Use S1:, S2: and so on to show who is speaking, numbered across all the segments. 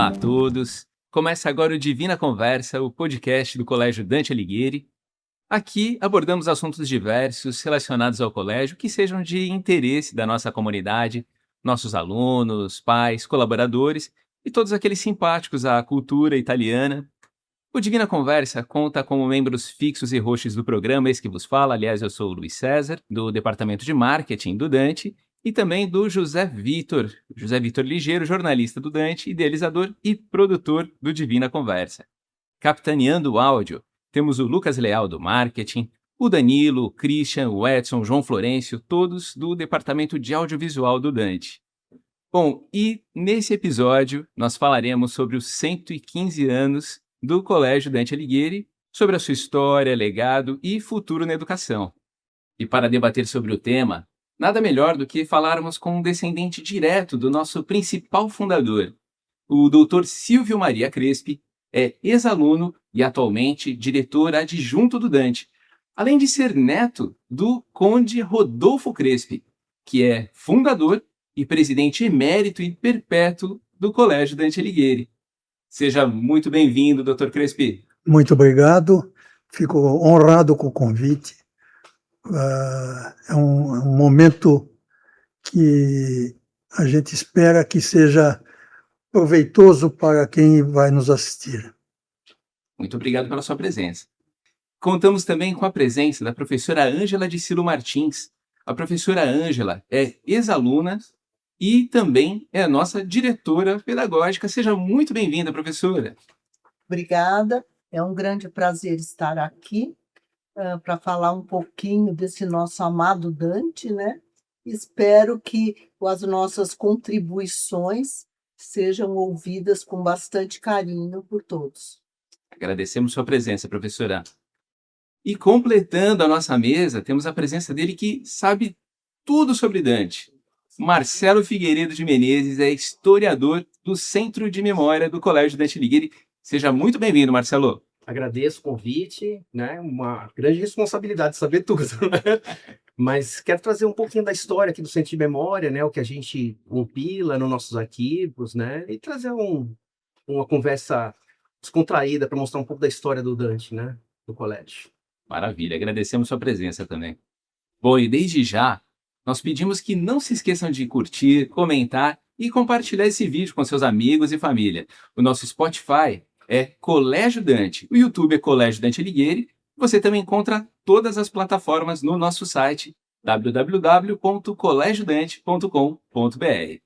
S1: Olá a todos. Começa agora o Divina Conversa, o podcast do Colégio Dante Alighieri. Aqui abordamos assuntos diversos relacionados ao colégio que sejam de interesse da nossa comunidade, nossos alunos, pais, colaboradores e todos aqueles simpáticos à cultura italiana. O Divina Conversa conta como membros fixos e hosts do programa, esse que vos fala. Aliás, eu sou o Luiz César, do Departamento de Marketing do Dante, e também do José Vitor Ligeiro, jornalista do Dante, idealizador e produtor do Divina Conversa. Capitaneando o áudio, temos o Lucas Leal do Marketing, o Danilo, o Christian, o Edson, o João Florencio, todos do Departamento de Audiovisual do Dante. Bom, e nesse episódio nós falaremos sobre os 115 anos do Colégio Dante Alighieri, sobre a sua história, legado e futuro na educação. E para debater sobre o tema, nada melhor do que falarmos com um descendente direto do nosso principal fundador. O Dr. Silvio Maria Crespi é ex-aluno e atualmente diretor adjunto do Dante, além de ser neto do Conde Rodolfo Crespi, que é fundador e presidente emérito e perpétuo do Colégio Dante Alighieri. Seja muito bem-vindo, Dr. Crespi.
S2: Muito obrigado, fico honrado com o convite. É um momento que a gente espera que seja proveitoso para quem vai nos assistir.
S1: Muito obrigado pela sua presença. Contamos também com a presença da professora Ângela de Cilo Martins. A professora Ângela é ex-aluna e também é a nossa diretora pedagógica. Seja muito bem-vinda, professora.
S3: Obrigada, é um grande prazer estar aqui para falar um pouquinho desse nosso amado Dante, né? Espero que as nossas contribuições sejam ouvidas com bastante carinho por todos.
S1: Agradecemos sua presença, professora. E completando a nossa mesa, temos a presença dele que sabe tudo sobre Dante. Marcelo Figueiredo de Menezes é historiador do Centro de Memória do Colégio Dante Alighieri. Seja muito bem-vindo, Marcelo.
S4: Agradeço o convite, né? Uma grande responsabilidade saber tudo, né? Mas quero trazer um pouquinho da história aqui do Centro de Memória, né? O que a gente compila nos nossos arquivos, né? E trazer uma conversa descontraída para mostrar um pouco da história do Dante, né? Do colégio.
S1: Maravilha, agradecemos sua presença também. Bom, e desde já, nós pedimos que não se esqueçam de curtir, comentar e compartilhar esse vídeo com seus amigos e família. O nosso Spotify é Colégio Dante, o YouTube é Colégio Dante Alighieri. Você também encontra todas as plataformas no nosso site www.colegiodante.com.br.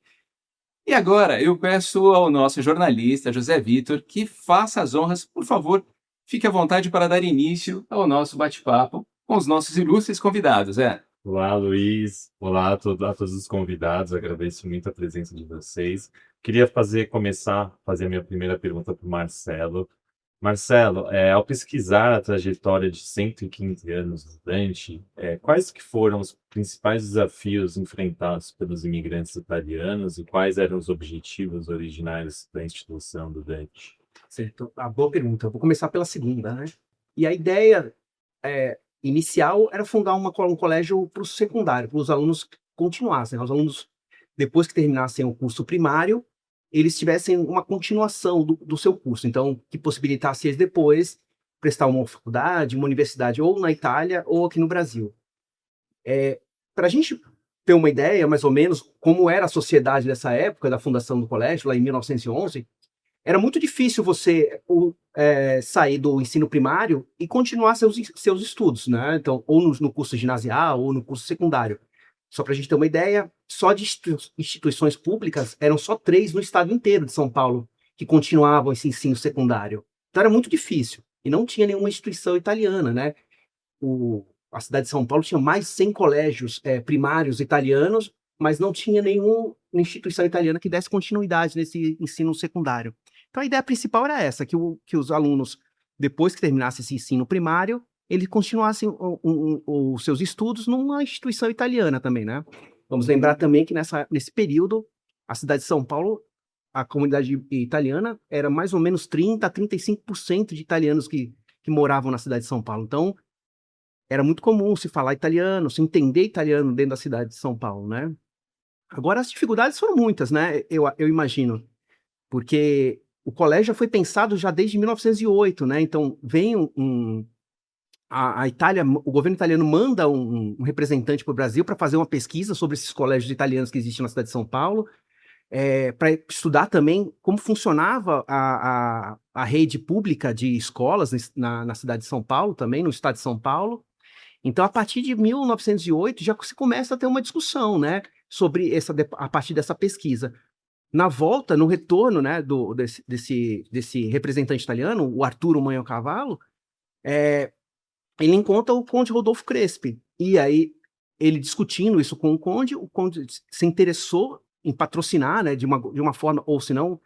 S1: E agora eu peço ao nosso jornalista José Vitor que faça as honras, por favor, fique à vontade para dar início ao nosso bate-papo com os nossos ilustres convidados.
S5: Olá, Luiz. Olá a todos os convidados. Agradeço muito a presença de vocês. Queria começar a fazer a minha primeira pergunta para o Marcelo. Marcelo, ao pesquisar a trajetória de 115 anos do Dante, quais que foram os principais desafios enfrentados pelos imigrantes italianos e quais eram os objetivos originais da instituição do Dante?
S4: Certo. Boa pergunta. Eu vou começar pela segunda, né? E a ideia inicial era fundar um colégio para o secundário, para os alunos continuassem. Os alunos, depois que terminassem o curso primário, eles tivessem uma continuação do seu curso. Então, que possibilitasse eles depois prestar uma faculdade, uma universidade, ou na Itália, ou aqui no Brasil. Para a gente ter uma ideia, mais ou menos, como era a sociedade dessa época, da fundação do colégio, lá em 1911, era muito difícil você sair do ensino primário e continuar seus estudos, né? Então, ou no curso ginasial, ou no curso secundário. Só para a gente ter uma ideia, só de instituições públicas, eram só 3 no estado inteiro de São Paulo que continuavam esse ensino secundário. Então era muito difícil. E não tinha nenhuma instituição italiana, né? A cidade de São Paulo tinha mais de 100 colégios primários italianos, mas não tinha nenhuma instituição italiana que desse continuidade nesse ensino secundário. Então a ideia principal era essa, que os alunos, depois que terminassem esse ensino primário, eles continuassem os seus estudos numa instituição italiana também, né? Vamos lembrar também que nesse período, a cidade de São Paulo, a comunidade italiana, era mais ou menos 30% a 35% de italianos que moravam na cidade de São Paulo. Então, era muito comum se falar italiano, se entender italiano dentro da cidade de São Paulo, né? Agora, as dificuldades foram muitas, né? Eu imagino. Porque o colégio já foi pensado já desde 1908, né? Então, vem a Itália, o governo italiano manda um representante para o Brasil para fazer uma pesquisa sobre esses colégios italianos que existem na cidade de São Paulo, para estudar também como funcionava a rede pública de escolas na cidade de São Paulo, também no estado de São Paulo. Então, a partir de 1908, já se começa a ter uma discussão, né, sobre a partir dessa pesquisa. Na volta, no retorno, né, desse representante italiano, o Arturo Maniocavallo, ele encontra o Conde Rodolfo Crespi. E aí, ele discutindo isso com o Conde se interessou em patrocinar, né, de uma forma, ou se não,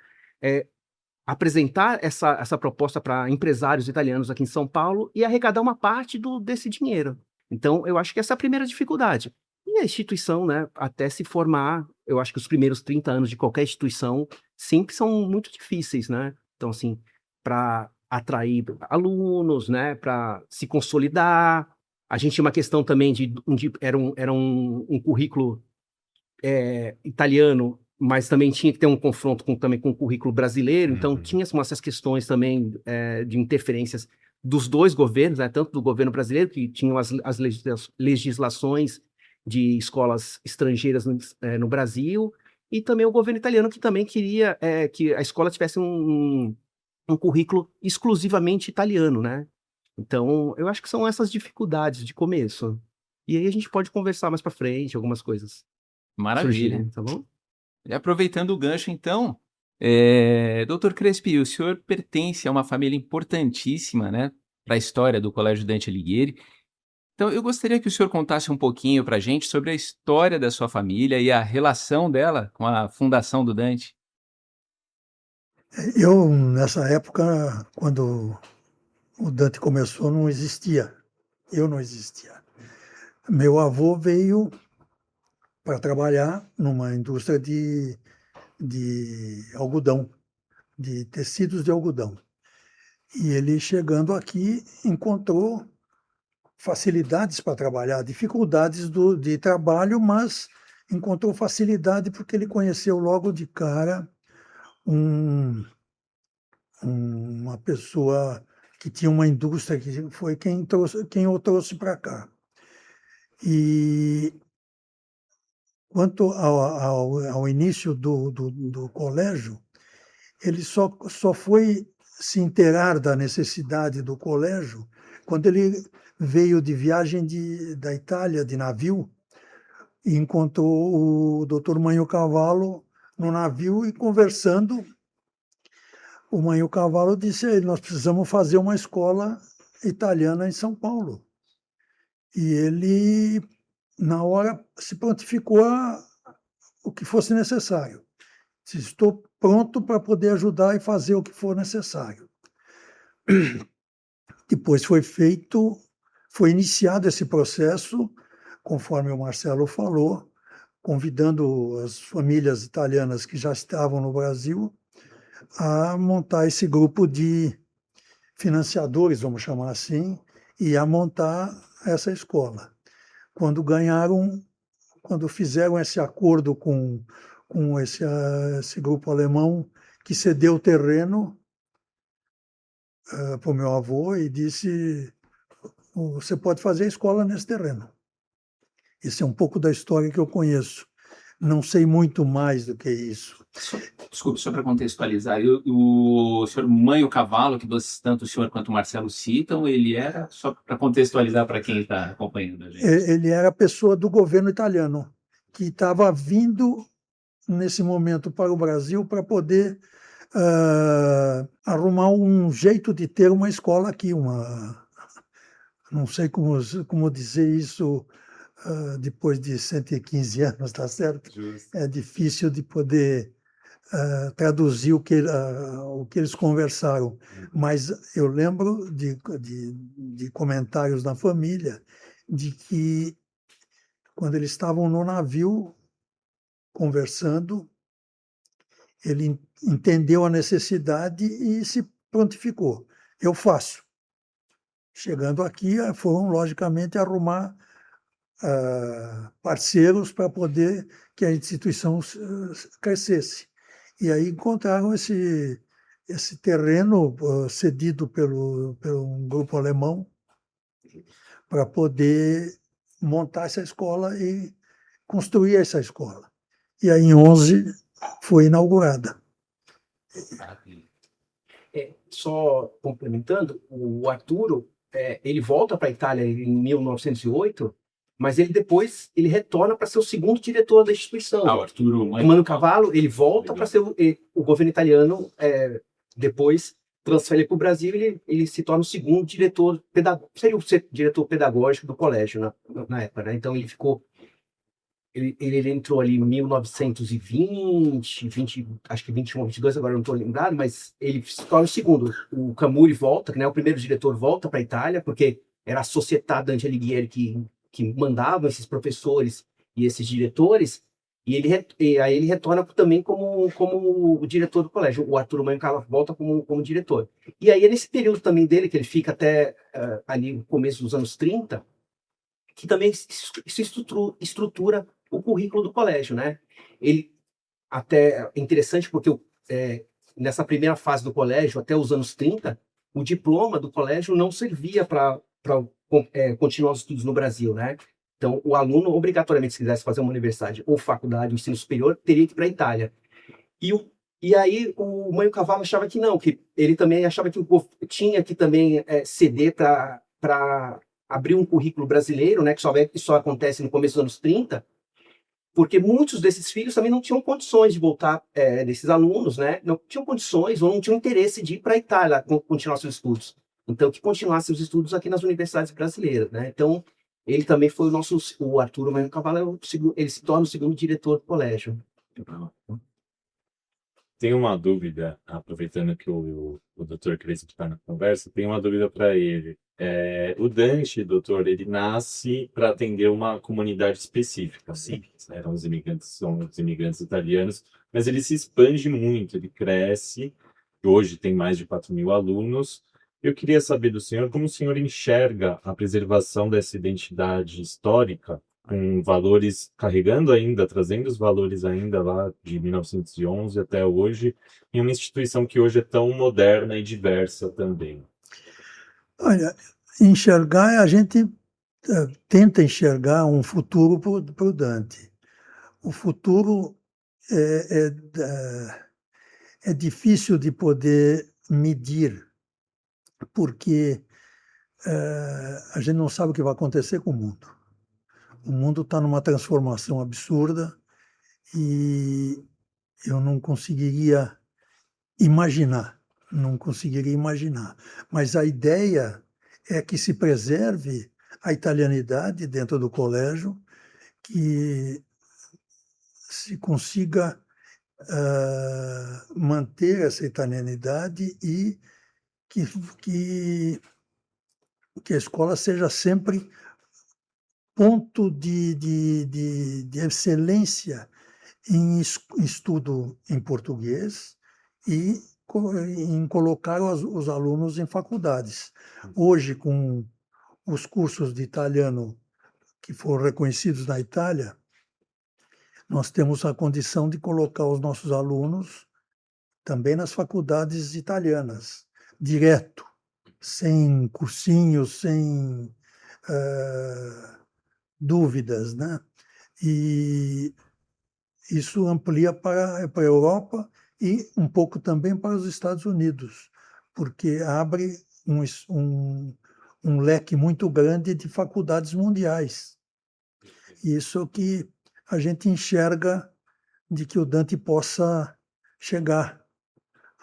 S4: apresentar essa proposta para empresários italianos aqui em São Paulo e arrecadar uma parte desse dinheiro. Então, eu acho que essa é a primeira dificuldade. E a instituição, né, até se formar, eu acho que os primeiros 30 anos de qualquer instituição sempre são muito difíceis, né? Então, assim, para atrair alunos, né, para se consolidar. A gente tinha uma questão também era um currículo italiano, mas também tinha que ter um confronto também com o currículo brasileiro, então tinha essas questões também de interferências dos dois governos, né, tanto do governo brasileiro, que tinham as legislações de escolas estrangeiras no Brasil, e também o governo italiano, que também queria que a escola tivesse um currículo exclusivamente italiano, né? Então, eu acho que são essas dificuldades de começo. E aí a gente pode conversar mais para frente, algumas coisas
S1: Maravilha.
S4: surgirem, tá bom?
S1: E aproveitando o gancho, então, Dr. Crespi, o senhor pertence a uma família importantíssima, né, para a história do Colégio Dante Alighieri. Então, eu gostaria que o senhor contasse um pouquinho para a gente sobre a história da sua família e a relação dela com a fundação do Dante.
S2: Eu, nessa época, quando o Dante começou, não existia. Eu não existia. Meu avô veio para trabalhar numa indústria de algodão, de tecidos de algodão. E ele, chegando aqui, encontrou facilidades para trabalhar, dificuldades de trabalho, mas encontrou facilidade porque ele conheceu logo de cara uma pessoa que tinha uma indústria, que foi quem o trouxe para cá. E quanto ao início do colégio, ele só foi se inteirar da necessidade do colégio quando ele veio de viagem da Itália, de navio, e encontrou o Dr. Maniocavallo no navio, e conversando, o Maniocavallo disse a ele: nós precisamos fazer uma escola italiana em São Paulo. E ele, na hora, se prontificou o que fosse necessário. Disse: estou pronto para poder ajudar e fazer o que for necessário. Depois foi iniciado esse processo, conforme o Marcelo falou, convidando as famílias italianas que já estavam no Brasil a montar esse grupo de financiadores, vamos chamar assim, e a montar essa escola. Quando fizeram esse acordo com esse grupo alemão, que cedeu o terreno para o meu avô e disse: você pode fazer a escola nesse terreno. Esse é um pouco da história que eu conheço. Não sei muito mais do que isso.
S1: Desculpe, só para contextualizar, o senhor Maniocavallo, que tanto o senhor quanto o Marcelo citam, ele era, só para contextualizar para quem está acompanhando a gente.
S2: Ele era pessoa do governo italiano, que estava vindo nesse momento para o Brasil para poder arrumar um jeito de ter uma escola aqui, não sei como dizer isso depois de 115 anos, tá certo?
S5: Justo.
S2: É difícil de poder traduzir o que eles conversaram, mas eu lembro de comentários da família de que, quando eles estavam no navio conversando, ele entendeu a necessidade e se prontificou. Eu faço. Chegando aqui, foram, logicamente, arrumar parceiros para poder que a instituição crescesse. E aí encontraram esse terreno cedido pelo um grupo alemão para poder montar essa escola e construir essa escola. E aí, em 11, foi inaugurada.
S4: Só complementando, o Arturo, ele volta para a Itália em 1908, mas ele depois retorna para ser o segundo diretor da instituição.
S1: o Arturo
S4: O Mano Cavallo, ele volta para ser o governo italiano, depois transfere para o Brasil e ele se torna o segundo diretor, seria o diretor pedagógico do colégio na época, né? Então ele ficou, ele entrou ali em 1920, acho que 21, 22, agora não estou lembrado, mas ele se torna o segundo. O Camuri volta, né? O primeiro diretor volta para a Itália, porque era a Società Dante Alighieri que mandava esses professores e esses diretores, e aí ele retorna também como o diretor do colégio. O Arturo Mancala volta como diretor. E aí é nesse período também dele, que ele fica até ali no começo dos anos 30, que também se estrutura o currículo do colégio, né? Ele até é interessante porque nessa primeira fase do colégio, até os anos 30, o diploma do colégio não servia para continuar os estudos no Brasil, né? Então, o aluno, obrigatoriamente, se quisesse fazer uma universidade ou faculdade, ensino superior, teria que ir para a Itália. E aí, o Mãe Cavallo achava que não, que ele também achava que tinha que também ceder para abrir um currículo brasileiro, né, que só acontece no começo dos anos 30, porque muitos desses filhos também não tinham condições de voltar, desses alunos, né, não tinham condições ou não tinham interesse de ir para a Itália continuar seus estudos. Então, que continuasse os estudos aqui nas universidades brasileiras, né? Então, ele também foi o Arturo Mano Cavallo, ele se torna o segundo diretor do colégio.
S5: Tenho uma dúvida, aproveitando que o Dr. Crespo está na conversa, tenho uma dúvida para ele. O Dante, doutor, ele nasce para atender uma comunidade específica, sim, né? São os imigrantes italianos, mas ele se expande muito, ele cresce, hoje tem mais de 4.000 alunos. Eu queria saber do senhor como o senhor enxerga a preservação dessa identidade histórica, com valores, carregando ainda, trazendo os valores ainda lá de 1911 até hoje, em uma instituição que hoje é tão moderna e diversa também.
S2: Olha, a gente tenta enxergar um futuro para o Dante. O futuro é difícil de poder medir, porque a gente não sabe o que vai acontecer com o mundo. O mundo está numa transformação absurda e eu não conseguiria imaginar. Mas a ideia é que se preserve a italianidade dentro do colégio, que se consiga manter essa italianidade e que a escola seja sempre ponto de excelência em estudo em português e em colocar os alunos em faculdades. Hoje, com os cursos de italiano que foram reconhecidos na Itália, nós temos a condição de colocar os nossos alunos também nas faculdades italianas, direto, sem cursinhos, sem dúvidas, né? E isso amplia para a Europa e um pouco também para os Estados Unidos, porque abre um leque muito grande de faculdades mundiais. Isso que a gente enxerga de que o Dante possa chegar.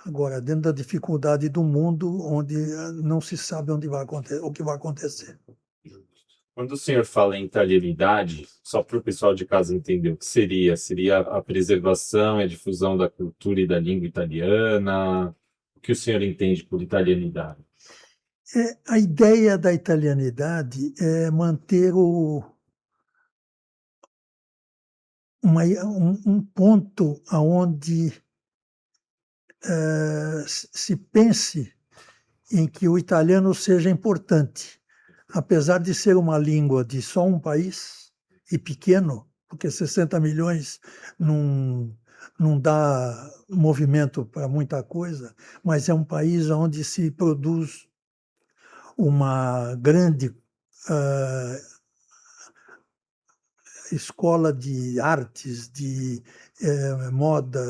S2: Agora, dentro da dificuldade do mundo, onde não se sabe o que vai acontecer.
S5: Quando o senhor fala em italianidade, só para o pessoal de casa entender o que seria a preservação e a difusão da cultura e da língua italiana? O que o senhor entende por italianidade?
S2: A ideia da italianidade é manter um ponto onde se pense em que o italiano seja importante, apesar de ser uma língua de só um país e pequeno, porque 60 milhões não dá movimento para muita coisa, mas é um país onde se produz uma grande ah, escola de artes, de moda,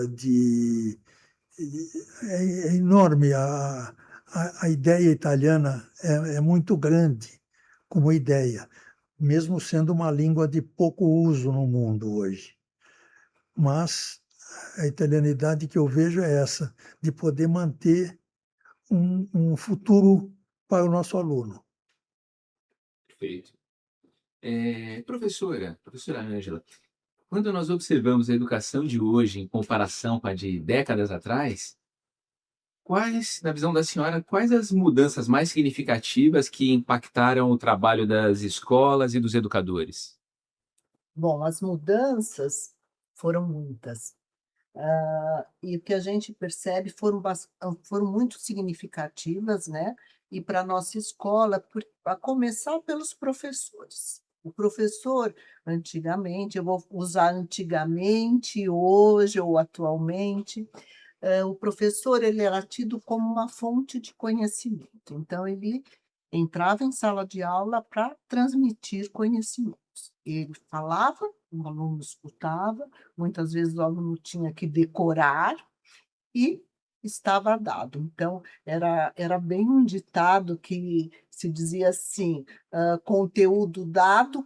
S2: é enorme. A ideia italiana é muito grande como ideia, mesmo sendo uma língua de pouco uso no mundo hoje. Mas a italianidade que eu vejo é essa, de poder manter um futuro para o nosso aluno.
S1: Perfeito. Professora Ângela, quando nós observamos a educação de hoje em comparação com a de décadas atrás, quais, na visão da senhora, quais as mudanças mais significativas que impactaram o trabalho das escolas e dos educadores?
S3: Bom, as mudanças foram muitas. E o que a gente percebe foram muito significativas, né? E para a nossa escola, a começar pelos professores. O professor, antigamente, eu vou usar antigamente, hoje ou atualmente, o professor ele era tido como uma fonte de conhecimento. Então, ele entrava em sala de aula para transmitir conhecimentos. Ele falava, o aluno escutava, muitas vezes o aluno tinha que decorar e estava dado. Então, era bem um ditado que se dizia assim: conteúdo dado,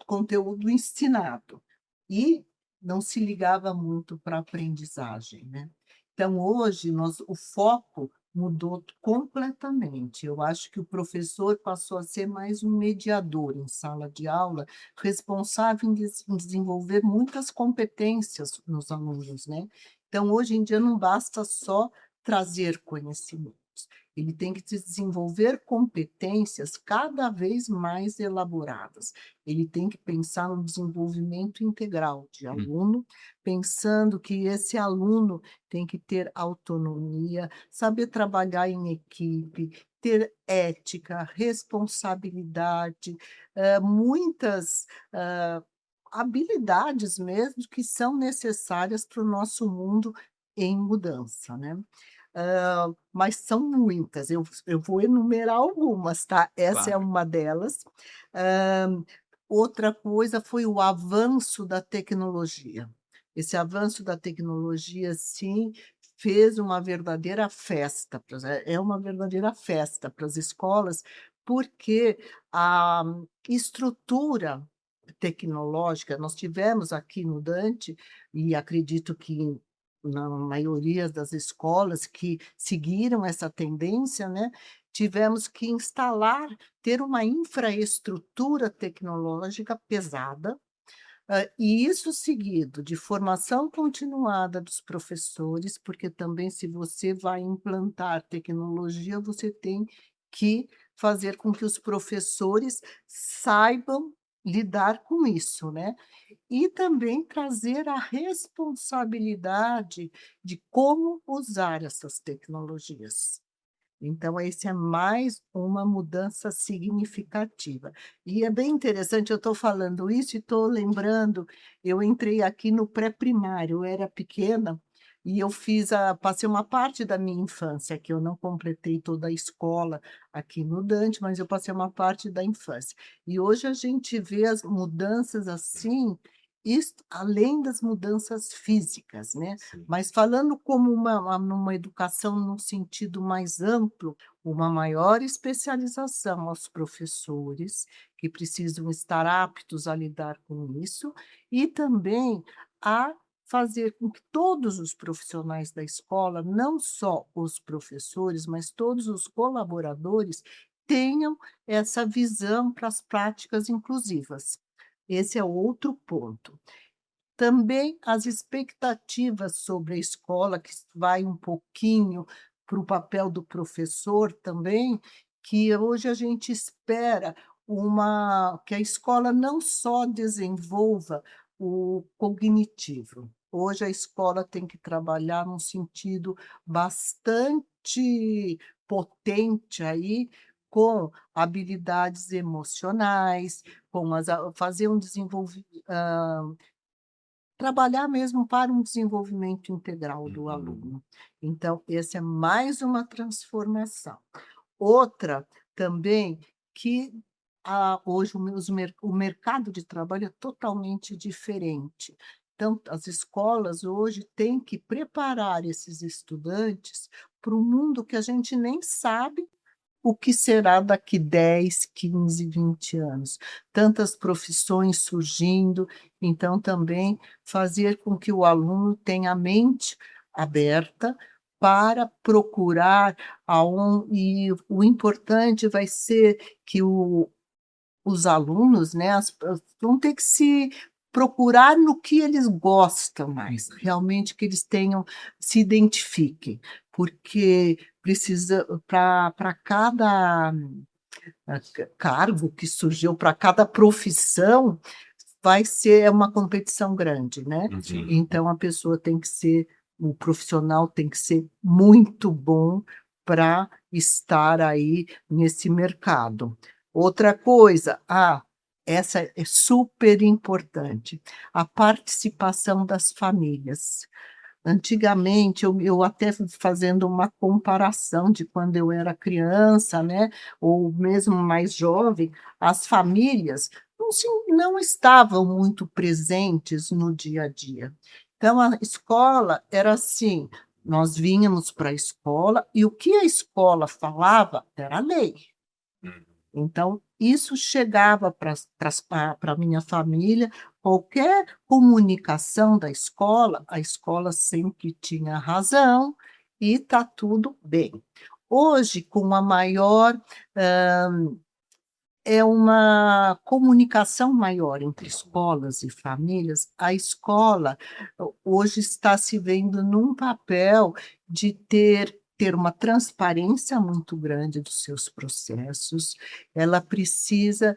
S3: conteúdo ensinado. E não se ligava muito para a aprendizagem, né? Então, hoje, o foco mudou completamente. Eu acho que o professor passou a ser mais um mediador em sala de aula, responsável em desenvolver muitas competências nos alunos, né? Então, hoje em dia, não basta só trazer conhecimentos, ele tem que desenvolver competências cada vez mais elaboradas. Ele tem que pensar no desenvolvimento integral de aluno, pensando que esse aluno tem que ter autonomia, saber trabalhar em equipe, ter ética, responsabilidade, muitas habilidades mesmo que são necessárias para o nosso mundo em mudança, né? Mas são muitas, eu vou enumerar algumas, tá? Essa é
S1: Claro.
S3: uma delas. Hã, outra coisa foi o avanço da tecnologia. Esse avanço da tecnologia, sim, fez uma verdadeira festa, é uma verdadeira festa para as escolas, porque a estrutura tecnológica nós tivemos aqui no Dante, e acredito que na maioria das escolas que seguiram essa tendência, né, tivemos que ter uma infraestrutura tecnológica pesada, e isso seguido de formação continuada dos professores, porque também se você vai implantar tecnologia, você tem que fazer com que os professores saibam lidar com isso, né? E também trazer a responsabilidade de como usar essas tecnologias. Então, esse é mais uma mudança significativa. E é bem interessante, eu estou falando isso e estou lembrando, eu entrei aqui no pré-primário, eu era pequena e eu passei uma parte da minha infância, que eu não completei toda a escola aqui no Dante, mas eu passei uma parte da infância. E hoje a gente vê as mudanças assim, além das mudanças físicas, né?
S5: Sim.
S3: Mas falando como numa educação num sentido mais amplo, uma maior especialização aos professores, que precisam estar aptos a lidar com isso, e também a fazer com que todos os profissionais da escola, não só os professores, mas todos os colaboradores, tenham essa visão para as práticas inclusivas. Esse é outro ponto. Também as expectativas sobre a escola, que vai um pouquinho para o papel do professor também, que hoje a gente espera que a escola não só desenvolva o cognitivo. Hoje a escola tem que trabalhar num sentido bastante potente aí, com habilidades emocionais, fazer um desenvolvimento trabalhar mesmo para um desenvolvimento integral do
S5: Uhum.
S3: aluno. Então, essa é mais uma transformação. Outra também que hoje o mercado de trabalho é totalmente diferente. Então, as escolas hoje têm que preparar esses estudantes para um mundo que a gente nem sabe o que será daqui 10, 15, 20 anos. Tantas profissões surgindo, então também fazer com que o aluno tenha a mente aberta para procurar e o importante vai ser que os alunos, né, vão ter que se procurar no que eles gostam mais, realmente que eles se identifiquem, porque precisa para cada cargo que surgiu, para cada profissão, vai ser uma competição grande, né?
S5: Uhum.
S3: Então o profissional tem que ser muito bom para estar aí nesse mercado. Outra coisa, essa é super importante, a participação das famílias. Antigamente, eu até fazendo uma comparação de quando eu era criança, né, ou mesmo mais jovem, as famílias não estavam muito presentes no dia a dia. Então, a escola era assim, nós vínhamos para a escola e o que a escola falava era lei. Então, isso chegava para a minha família, qualquer comunicação da escola, a escola sempre tinha razão e está tudo bem. Hoje, com a maior, é uma comunicação maior entre escolas e famílias, a escola hoje está se vendo num papel de ter uma transparência muito grande dos seus processos, ela precisa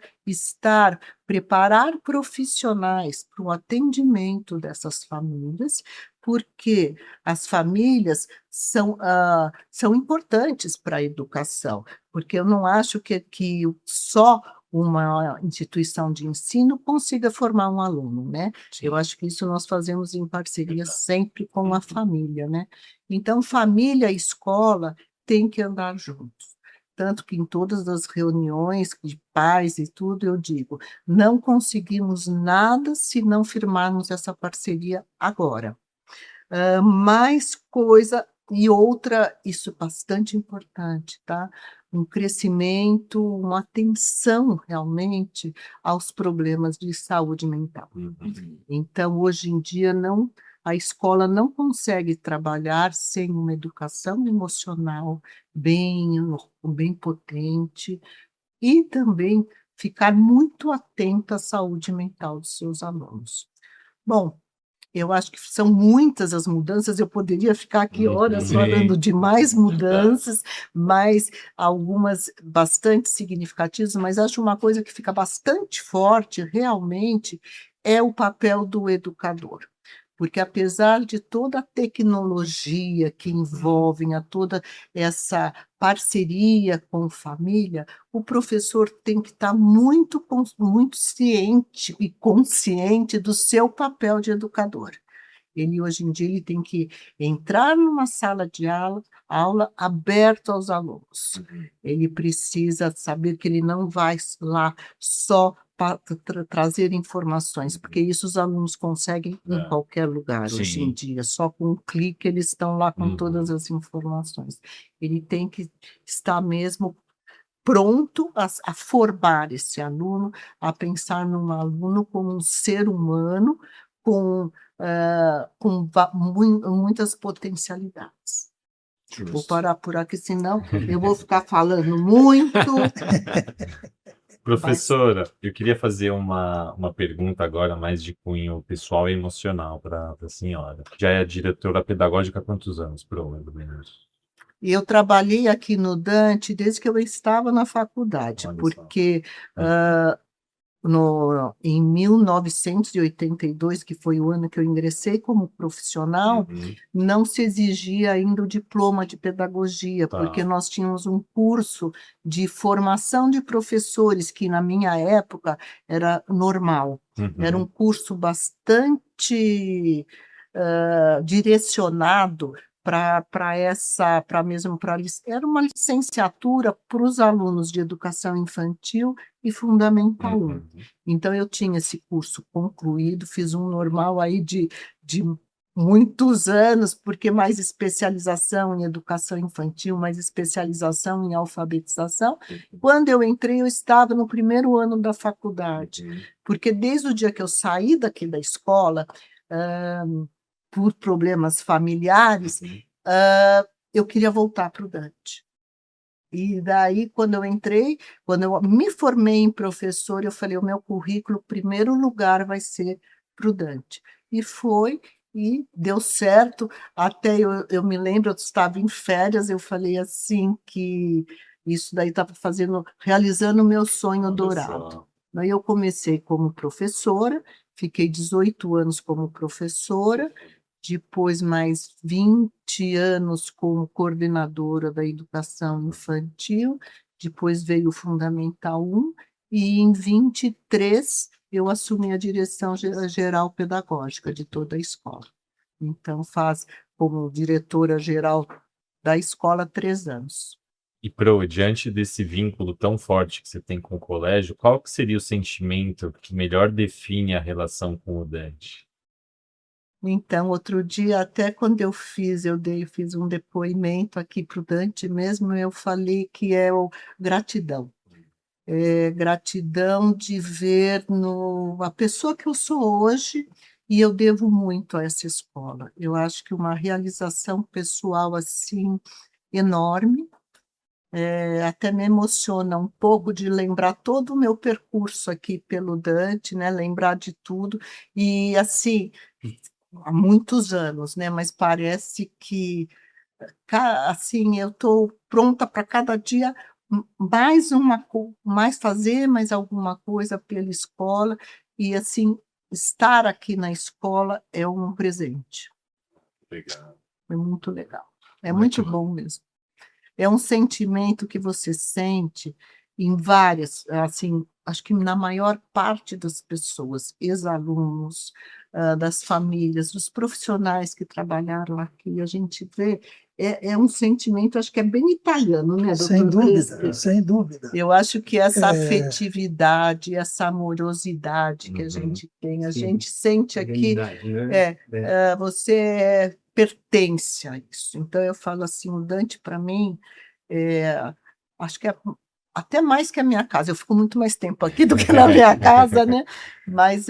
S3: preparar profissionais para o atendimento dessas famílias, porque as famílias são importantes para a educação, porque eu não acho que só uma instituição de ensino consiga formar um aluno, né?
S1: Sim.
S3: Eu acho que isso nós fazemos em parceria sempre com a família, né? Então, família e escola têm que andar juntos. Tanto que em todas as reuniões de pais e tudo, eu digo, não conseguimos nada se não firmarmos essa parceria agora. Mais coisa e outra, isso é bastante importante, tá? Um crescimento, uma atenção realmente aos problemas de saúde mental.
S5: Uhum.
S3: Então, hoje em dia, a escola não consegue trabalhar sem uma educação emocional bem potente e também ficar muito atenta à saúde mental dos seus alunos. Bom, eu acho que são muitas as mudanças, eu poderia ficar aqui horas
S1: Sim.
S3: falando de mais mudanças, mas algumas bastante significativas, mas acho uma coisa que fica bastante forte, realmente, é o papel do educador. Porque apesar de toda a tecnologia que envolve toda essa parceria com família, o professor tem que estar muito ciente e consciente do seu papel de educador. Ele, hoje em dia, ele tem que entrar numa sala de aula aberta aos alunos. Ele precisa saber que ele não vai lá só para trazer informações, porque isso os alunos conseguem em qualquer lugar hoje em
S1: Sim.
S3: dia. Só com um clique eles estão lá com
S5: Uhum.
S3: todas as informações. Ele tem que estar mesmo pronto a formar esse aluno, a pensar num aluno como um ser humano com muitas potencialidades. Vou
S1: Justo.
S3: parar por aqui, senão eu vou ficar falando muito.
S5: Professora, eu queria fazer uma pergunta agora mais de cunho pessoal e emocional para a senhora. Já é diretora pedagógica há quantos anos, pelo menos?
S3: Eu trabalhei aqui no Dante desde que eu estava na faculdade,
S5: Olha só.
S3: porque em 1982, que foi o ano que eu ingressei como profissional,
S5: Uhum.
S3: não se exigia ainda o diploma de pedagogia,
S5: Tá.
S3: porque nós tínhamos um curso de formação de professores, que na minha época era normal. Era um curso bastante direcionado era uma licenciatura para os alunos de educação infantil e fundamental 1.
S5: Uhum.
S3: Então, eu tinha esse curso concluído, fiz um normal aí de muitos anos, porque mais especialização em educação infantil, mais especialização em alfabetização. Quando eu entrei, eu estava no primeiro ano da faculdade,
S5: Uhum.
S3: porque desde o dia que eu saí daqui da escola, por problemas familiares,
S5: Uhum.
S3: eu queria voltar para o Dante. E daí, quando eu me formei em professor, eu falei, o meu currículo, primeiro lugar vai ser para o Dante. E foi, e deu certo. Até eu me lembro, eu estava em férias, eu falei assim que isso daí estava realizando o meu sonho
S5: Olha
S3: dourado.
S5: só.
S3: Daí eu comecei como professora, fiquei 18 anos como professora, depois mais 20 anos como coordenadora da educação infantil, depois veio o Fundamental 1, e em 23 eu assumi a direção geral pedagógica de toda a escola. Então, faz como diretora-geral da escola 3 anos.
S5: E, Pro, diante desse vínculo tão forte que você tem com o colégio, qual que seria o sentimento que melhor define a relação com o Dante?
S3: Então, outro dia, até quando fiz um depoimento aqui para o Dante mesmo, eu falei que é gratidão. Gratidão de ver a pessoa que eu sou hoje, e eu devo muito a essa escola. Eu acho que uma realização pessoal assim enorme, até me emociona um pouco de lembrar todo o meu percurso aqui pelo Dante, né? Lembrar de tudo, e assim, há muitos anos, né? Mas parece que assim, eu estou pronta para cada dia mais fazer mais alguma coisa pela escola, e assim, estar aqui na escola é um presente.
S5: Legal.
S3: É muito legal. É muito
S5: Ótimo.
S3: bom mesmo. É um sentimento que você sente em várias, assim, acho que na maior parte das pessoas, ex-alunos, das famílias, dos profissionais que trabalharam aqui, a gente vê, é um sentimento, acho que é bem italiano, né,
S2: Sem
S3: doutor
S2: dúvida,
S3: Crespi?
S2: sem dúvida.
S3: Eu acho que essa
S2: É,
S3: afetividade, essa amorosidade que a
S5: Uhum.
S3: gente tem, a
S4: Sim.
S3: gente sente aqui,
S4: Serenidade, né?
S3: você pertence a isso. Então, eu falo assim, o Dante, para mim, acho que é até mais que a minha casa. Eu fico muito mais tempo aqui do que na minha casa, né? Mas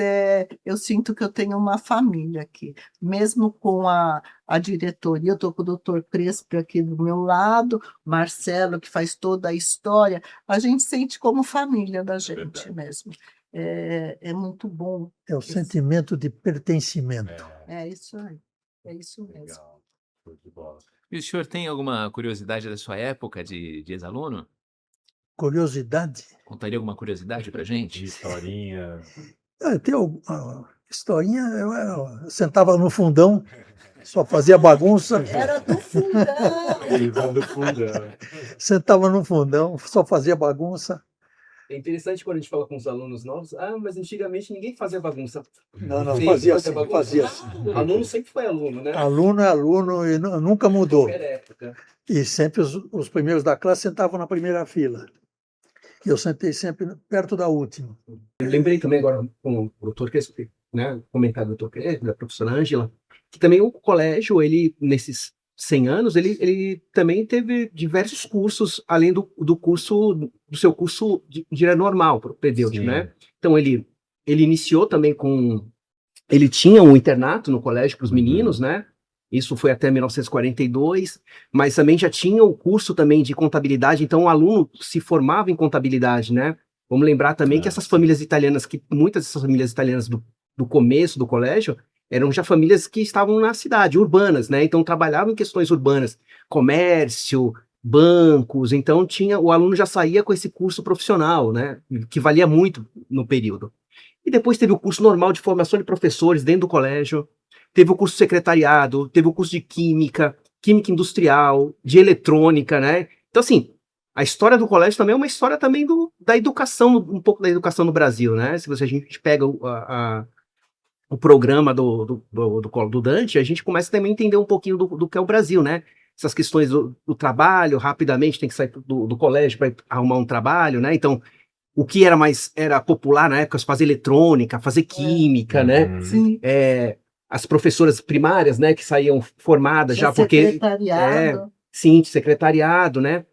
S3: eu sinto que eu tenho uma família aqui. Mesmo com a diretoria, eu estou com o doutor Crespi aqui do meu lado, Marcelo, que faz toda a história, a gente sente como família da gente
S5: Verdade.
S3: mesmo. É muito bom.
S2: é o sentimento de pertencimento.
S3: É isso aí. É isso mesmo.
S5: Legal. Show de bola.
S1: E o senhor tem alguma curiosidade da sua época de ex-aluno?
S2: Curiosidade.
S1: Contaria alguma curiosidade para gente?
S5: De historinha.
S2: Tem uma historinha, eu sentava no fundão, só fazia bagunça,
S3: Era do fundão.
S5: Do fundão.
S2: sentava no fundão, só fazia bagunça.
S4: É interessante quando a gente fala com os alunos novos, mas antigamente ninguém fazia bagunça.
S2: Não,
S4: Sim,
S2: fazia
S4: fazia
S2: assim,
S4: bagunça.
S2: fazia assim.
S4: Aluno sempre foi aluno, né?
S2: Aluno é aluno e nunca mudou.
S4: Qualquer época.
S2: E sempre os primeiros da classe sentavam na primeira fila. E eu sentei sempre perto da última.
S4: Eu lembrei também agora com o doutor Crespi, né? Comentário do doutor Crespi, da professora Ângela, que também o colégio, ele, nesses 100 anos, ele também teve diversos cursos, além do seu curso de normal, propedêutico,
S5: Sim.
S4: né? Então, ele iniciou também ele tinha um internato no colégio para os meninos, né? Isso foi até 1942, mas também já tinha o curso também de contabilidade, então o aluno se formava em contabilidade, né? Vamos lembrar também que essas famílias italianas, muitas dessas famílias italianas do começo do colégio, eram já famílias que estavam na cidade, urbanas, né? Então trabalhavam em questões urbanas, comércio, bancos, então o aluno já saía com esse curso profissional, né, que valia muito no período. E depois teve o curso normal de formação de professores dentro do colégio, teve o curso de secretariado, teve o curso de química industrial, de eletrônica, né? Então, assim, a história do colégio também é uma história também da educação, um pouco da educação no Brasil, né? Se a gente pega o programa do Dante, a gente começa também a entender um pouquinho do que é o Brasil, né? Essas questões do trabalho, rapidamente tem que sair do colégio para arrumar um trabalho, né? Então, o que era popular na época, fazer eletrônica, fazer química, né?
S3: Sim.
S4: As professoras primárias, né, que saíam formadas já porque...
S3: Secretariado.
S4: Sim, secretariado, né?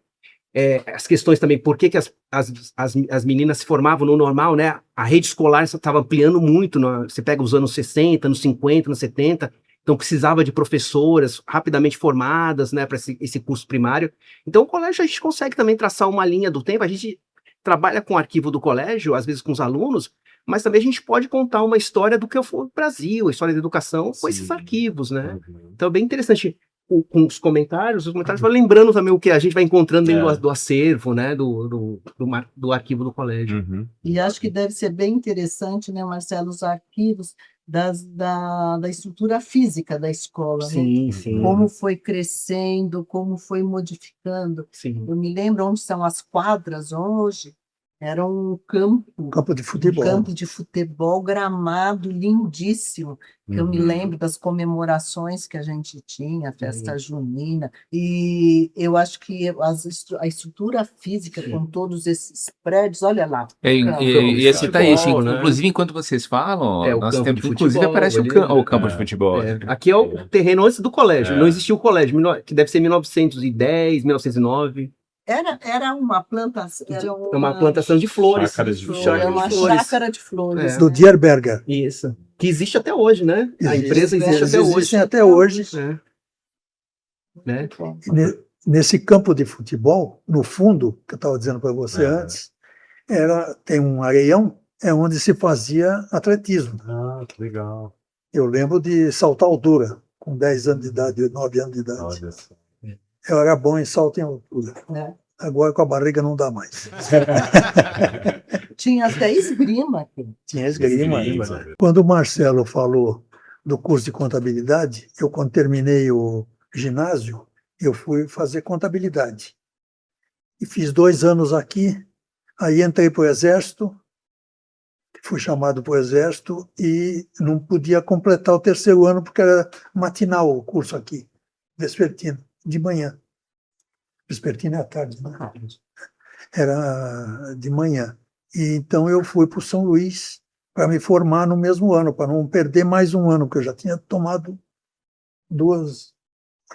S4: As questões também, por que as meninas se formavam no normal, né? A rede escolar estava ampliando muito, você pega os anos 60, anos 50, anos 70, então precisava de professoras rapidamente formadas, né, para esse curso primário. Então o colégio a gente consegue também traçar uma linha do tempo, a gente trabalha com o arquivo do colégio, às vezes com os alunos, mas também a gente pode contar uma história do que foi o Brasil, a história da educação, com esses arquivos, né? Então é bem interessante com os comentários vão lembrando também o que a gente vai encontrando dentro do acervo, né? Do arquivo do colégio.
S3: E acho que deve ser bem interessante, né, Marcelo, os arquivos da estrutura física da escola,
S4: Sim,
S3: né?
S4: sim.
S3: Como foi crescendo, como foi modificando.
S4: Sim.
S3: Eu me lembro onde são as quadras hoje, era um campo
S2: de futebol.
S3: campo de futebol, gramado lindíssimo. Eu me lembro das comemorações que a gente tinha, a festa junina, e eu acho que a estrutura física com todos esses prédios, olha lá.
S1: Ia citar isso,
S4: futebol, né?
S1: inclusive enquanto vocês falam,
S4: o
S1: nosso
S4: campo
S1: tempo,
S4: de
S1: inclusive
S4: futebol,
S1: aparece o campo de futebol.
S4: Aqui é o terreno antes do colégio, não existia o colégio, que deve ser 1910, 1909.
S3: Era uma plantação. Era
S4: uma plantação de flores.
S5: Chácaras de flores.
S3: Era uma chácara de flores.
S2: Do Dierberger.
S4: Isso. Que existe até hoje, né? A empresa existe
S2: Eles
S4: até hoje.
S2: existem até hoje.
S4: Né?
S2: Nesse campo de futebol, no fundo, que eu estava dizendo para você antes, tem um areião, é onde se fazia atletismo.
S5: Ah, que legal.
S2: Eu lembro de saltar altura, com 10 anos de idade, 9 anos de idade.
S5: Olha só.
S2: Eu era bom em salto em altura. Agora com a barriga não dá mais.
S3: Tinha até esgrima aqui.
S2: Tinha esgrima. Quando o Marcelo falou do curso de contabilidade, eu quando terminei o ginásio, eu fui fazer contabilidade. E fiz 2 anos aqui, aí entrei para o Exército, fui chamado para o Exército e não podia completar o 3º ano porque era matinal o curso aqui, vespertino, de manhã. Vespertino é à tarde, né? Era de manhã. E então eu fui para o São Luís para me formar no mesmo ano, para não perder mais um ano, porque eu já tinha tomado 2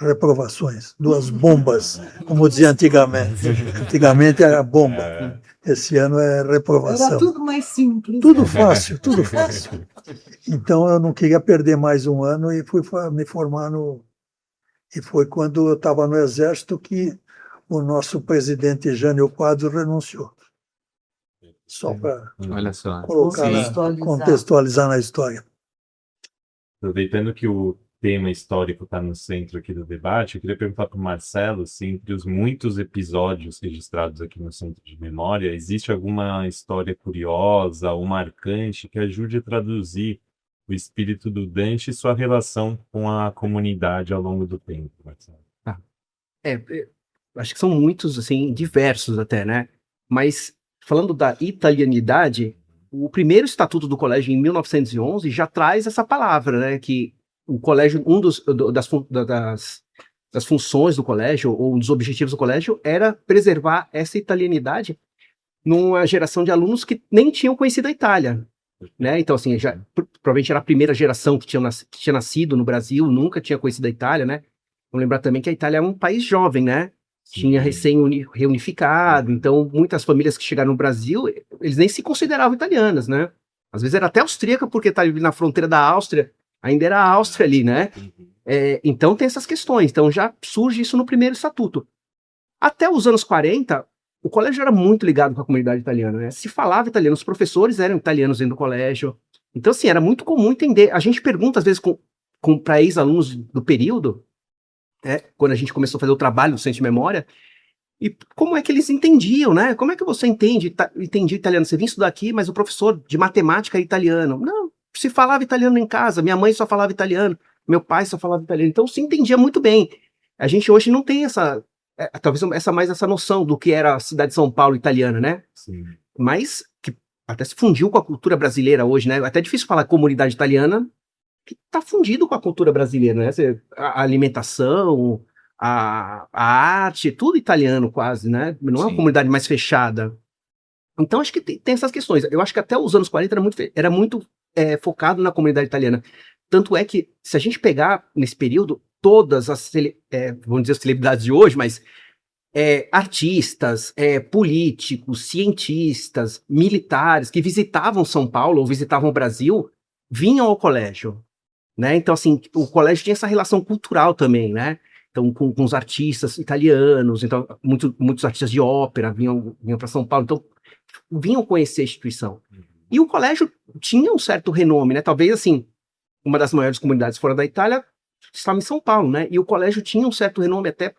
S2: reprovações, 2 bombas, como dizia antigamente. Antigamente era bomba. Esse ano é reprovação.
S3: Era tudo mais simples.
S2: Tudo fácil, tudo fácil. Então eu não queria perder mais um ano e fui me formar no... E foi quando eu estava no Exército que o nosso presidente Jânio Quadros renunciou. Só para contextualizar na história.
S5: Aproveitando que o tema histórico está no centro aqui do debate, eu queria perguntar para o Marcelo se entre os muitos episódios registrados aqui no Centro de Memória, existe alguma história curiosa ou marcante que ajude a traduzir o espírito do Dante e sua relação com a comunidade ao longo do tempo, Marcelo.
S4: Acho que são muitos, assim, diversos até, né? Mas, falando da italianidade, o primeiro estatuto do colégio, em 1911, já traz essa palavra, né? Que o colégio, das funções do colégio, ou um dos objetivos do colégio, era preservar essa italianidade numa geração de alunos que nem tinham conhecido a Itália, né? Então, assim, provavelmente era a primeira geração que tinha nascido no Brasil, nunca tinha conhecido a Itália, né? Vamos lembrar também que a Itália é um país jovem, né? Tinha recém-reunificado, então muitas famílias que chegaram no Brasil, eles nem se consideravam italianas, né? Às vezes era até austríaca, porque está ali na fronteira da Áustria, ainda era a Áustria ali, né? Então tem essas questões, então já surge isso no primeiro estatuto. Até os anos 40, o colégio era muito ligado com a comunidade italiana, né? Se falava italiano, os professores eram italianos dentro do colégio, então assim, era muito comum entender. A gente pergunta às vezes para ex-alunos do período, quando a gente começou a fazer o trabalho do Centro de Memória, E como é que eles entendiam, né? Como é que você entendia italiano? Você vinha estudar aqui, mas o professor de matemática é italiano. Não, se falava italiano em casa, minha mãe só falava italiano, meu pai só falava italiano, então se entendia muito bem. A gente hoje não tem talvez essa noção do que era a cidade de São Paulo italiana, né?
S5: Sim.
S4: Mas que até se fundiu com a cultura brasileira hoje, né? Até é difícil falar comunidade italiana, que está fundido com a cultura brasileira, né? A alimentação, a arte, tudo italiano quase, né? Não é uma
S1: Sim.
S4: comunidade mais fechada. Então acho que tem essas questões. Eu acho que até os anos 40 era muito focado na comunidade italiana. Tanto é que, se a gente pegar nesse período, todas vamos dizer as celebridades de hoje, mas artistas, políticos, cientistas, militares que visitavam São Paulo ou visitavam o Brasil, vinham ao colégio, né? Então, assim, o colégio tinha essa relação cultural também, né? Então, com os artistas italianos, então, muitos artistas de ópera vinham para São Paulo, então, vinham conhecer a instituição. E o colégio tinha um certo renome, né? Talvez, assim, uma das maiores comunidades fora da Itália estava em São Paulo, né? E o colégio tinha um certo renome, até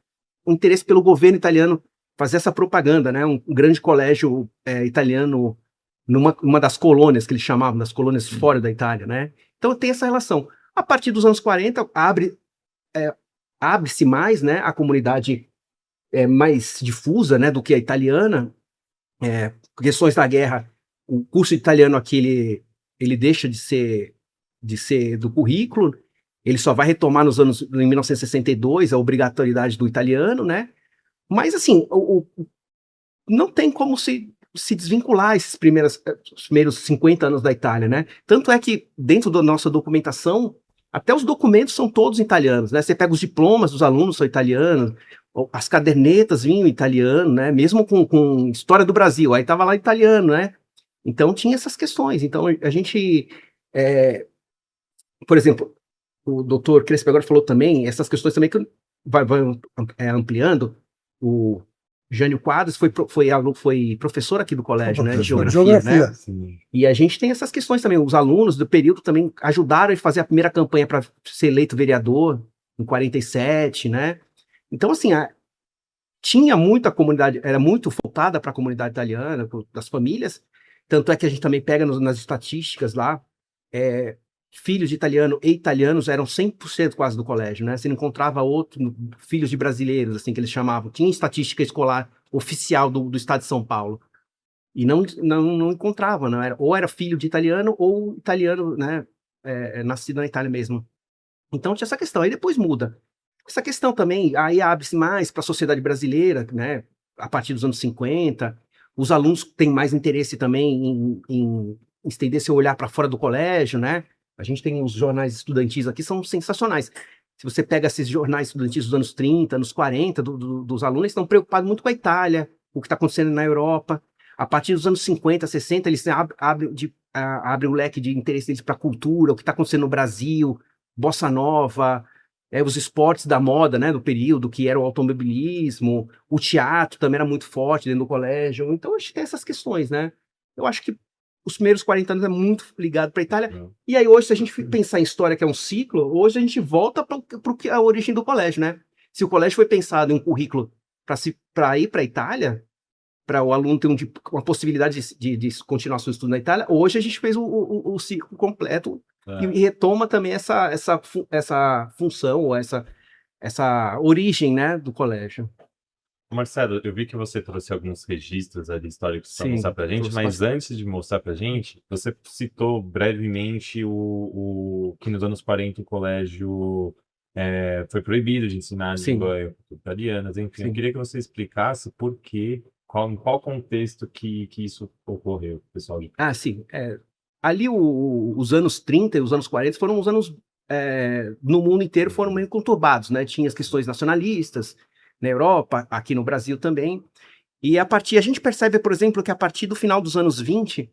S4: um interesse pelo governo italiano fazer essa propaganda, né? Um grande colégio italiano numa das colônias, que eles chamavam, das colônias fora da Itália, né? Então tem essa relação. A partir dos anos 40, abre-se mais, né? A comunidade mais difusa, né? Do que a italiana. Questões da guerra, o curso de italiano aqui, ele deixa de ser do currículo, ele só vai retomar em 1962, a obrigatoriedade do italiano, né? Mas, assim, não tem como se desvincular os primeiros 50 anos da Itália, né? Tanto é que, dentro da nossa documentação, até os documentos são todos italianos, né? Você pega os diplomas dos alunos, são italianos, as cadernetas vinham em italiano, né? Mesmo com história do Brasil, aí estava lá italiano, né? Então, tinha essas questões. Então, a gente... por exemplo, o doutor Crespo agora falou também, essas questões também que vai ampliando. O Jânio Quadros foi professor aqui do colégio, né, de geografia, né?
S5: Sim.
S4: E a gente tem essas questões também. Os alunos do período também ajudaram a fazer a primeira campanha para ser eleito vereador, em 47, né? Então, assim, tinha muita comunidade, era muito voltada para a comunidade italiana, das famílias, tanto é que a gente também pega nas estatísticas lá, filhos de italiano e italianos eram 100% quase do colégio, né? Você não encontrava filhos de brasileiros, assim que eles chamavam. Tinha estatística escolar oficial do estado de São Paulo. E não encontrava, não era, ou era filho de italiano ou italiano, né? Nascido na Itália mesmo. Então tinha essa questão. Aí depois muda. Essa questão também, aí abre-se mais para a sociedade brasileira, né? A partir dos anos 50. Os alunos têm mais interesse também em estender seu olhar para fora do colégio, né? A gente tem os jornais estudantis aqui, são sensacionais. Se você pega esses jornais estudantis dos anos 30, anos 40, dos alunos, eles estão preocupados muito com a Itália, o que está acontecendo na Europa. A partir dos anos 50, 60, eles abrem o leque de interesse deles para a cultura, o que está acontecendo no Brasil, bossa nova, os esportes da moda, né, do período, que era o automobilismo, o teatro também era muito forte dentro do colégio. Então, a gente tem essas questões, né? Eu acho que os primeiros 40 anos é muito ligado para a Itália. E aí hoje, se a gente pensar em história, que é um ciclo, hoje a gente volta para a origem do colégio, né? Se o colégio foi pensado em um currículo para ir para a Itália, para o aluno ter uma possibilidade de continuar seu estudo na Itália, hoje a gente fez o ciclo completo e retoma também essa função, ou essa origem, né, do colégio.
S5: Marcelo, eu vi que você trouxe alguns registros ali históricos para mostrar para a gente, mas antes de mostrar para a gente, você citou brevemente que nos anos 40 o colégio foi proibido de ensinar língua italiana, enfim. Eu queria que você explicasse por quê, em qual contexto que isso ocorreu, pessoal.
S4: Sim. Ali os anos 30 e os anos 40 foram os anos, no mundo inteiro, foram meio conturbados, né? Tinha as questões nacionalistas, na Europa, aqui no Brasil também, e a gente percebe, por exemplo, que a partir do final dos anos 20,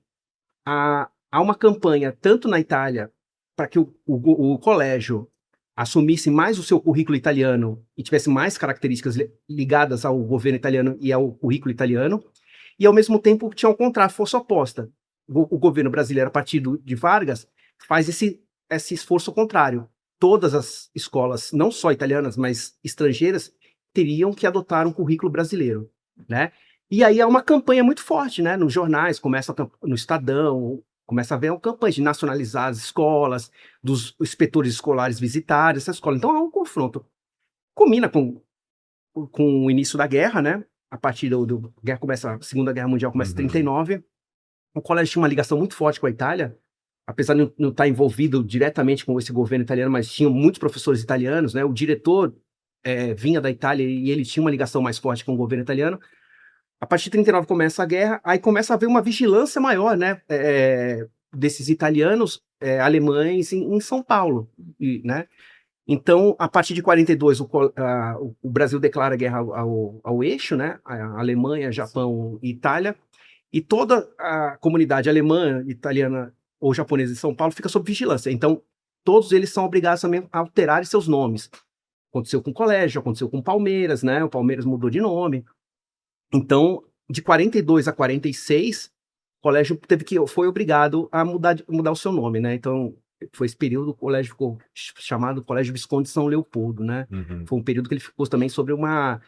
S4: há uma campanha, tanto na Itália, para que o colégio assumisse mais o seu currículo italiano e tivesse mais características ligadas ao governo italiano e ao currículo italiano, e ao mesmo tempo tinha ao contrário, força oposta. O governo brasileiro, a partir de Vargas, faz esse esforço contrário. Todas as escolas, não só italianas, mas estrangeiras, teriam que adotar um currículo brasileiro. né? E aí é uma campanha muito forte, né? Nos jornais, no Estadão, começa a haver uma campanha de nacionalizar as escolas, dos inspetores escolares visitarem essa escola. Então é um confronto. Combina com o início da guerra, né? A partir a Segunda Guerra Mundial começa em 39. O colégio tinha uma ligação muito forte com a Itália, apesar de não estar envolvido diretamente com esse governo italiano, mas tinha muitos professores italianos, né? O diretor vinha da Itália e ele tinha uma ligação mais forte com o governo italiano. A partir de 39 começa a guerra, aí começa a haver uma vigilância maior, né? Desses italianos, alemães em São Paulo, né? Então, a partir de 42, o Brasil declara guerra ao eixo, né? A Alemanha, Japão e Itália, e toda a comunidade alemã, italiana ou japonesa de São Paulo fica sob vigilância. Então, todos eles são obrigados também a alterarem seus nomes. Aconteceu com o colégio, aconteceu com o Palmeiras, né? O Palmeiras mudou de nome. Então, de 42 a 46, o colégio foi obrigado a mudar o seu nome, né? Então, foi esse período, o colégio ficou chamado Colégio Visconde São Leopoldo, né? Foi um período que ele ficou também sobre uma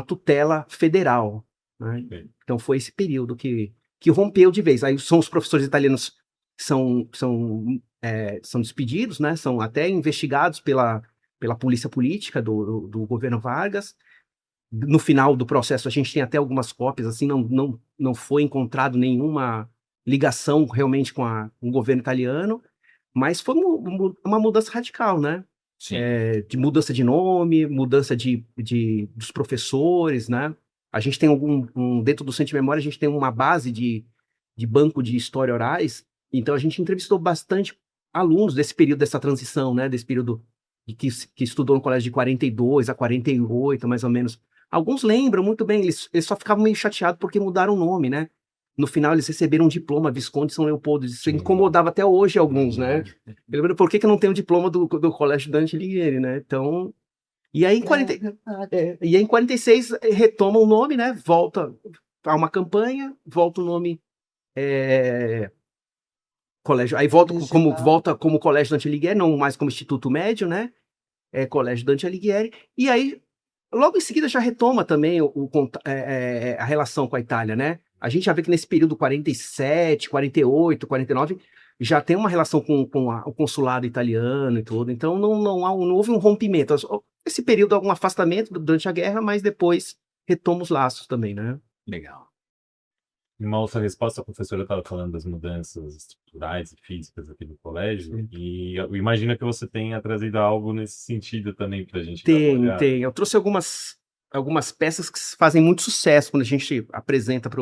S4: tutela federal, né? Então, foi esse período que rompeu de vez. Aí são os professores italianos que são despedidos, né? São até investigados pela polícia política do governo Vargas. No final do processo, a gente tem até algumas cópias, assim, não foi encontrado nenhuma ligação realmente com o governo italiano, mas foi uma mudança radical, né? De mudança de nome, mudança dos professores, né? A gente tem dentro do Centro de Memória, a gente tem uma base de banco de história orais, então a gente entrevistou bastante alunos desse período, dessa transição, né? Desse período que estudou no colégio de 42 a 48, mais ou menos. Alguns lembram muito bem, eles só ficavam meio chateados porque mudaram o nome, né? No final eles receberam um diploma Visconde São Leopoldo, isso incomodava até hoje alguns, né? Eu lembro, por que eu não tenho o diploma do Colégio Dante Alighieri, né? Então, e aí em 46 retoma o nome, né? Volta a uma campanha, volta o nome colégio, aí volta como Colégio Dante Alighieri, não mais como Instituto Médio, né? Colégio Dante Alighieri, e aí logo em seguida já retoma também a relação com a Itália, né? A gente já vê que nesse período 47, 48, 49, já tem uma relação com o consulado italiano e tudo. Então não houve um rompimento. Esse período houve um afastamento durante a guerra, mas depois retoma os laços também, né?
S1: Legal.
S5: Em uma outra resposta, a professora estava falando das mudanças estruturais e físicas aqui do colégio, e eu imagino que você tenha trazido algo nesse sentido também para a gente dar uma olhada.
S4: Tem. Eu trouxe algumas peças que fazem muito sucesso quando a gente apresenta para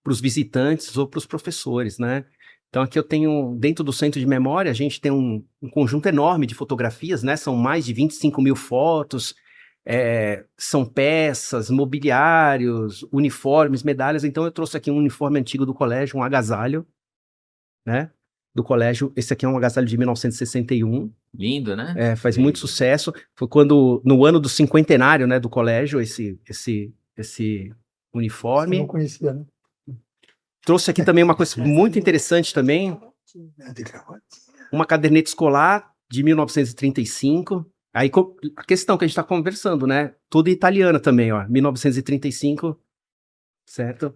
S4: os visitantes ou para os professores, né? Então aqui eu tenho, dentro do Centro de Memória, a gente tem um conjunto enorme de fotografias, né? São mais de 25 mil fotos, são peças, mobiliários, uniformes, medalhas. Então eu trouxe aqui um uniforme antigo do colégio, um agasalho, né? Do colégio. Esse aqui é um agasalho de 1961.
S1: Lindo, né?
S4: Faz muito sucesso. Foi no ano do cinquentenário, né, do colégio, esse uniforme.
S2: Você não conhecia, né?
S4: Trouxe aqui também uma coisa muito interessante também, uma caderneta escolar de 1935. Aí a questão que a gente está conversando, né? Toda italiana também, ó. 1935, certo?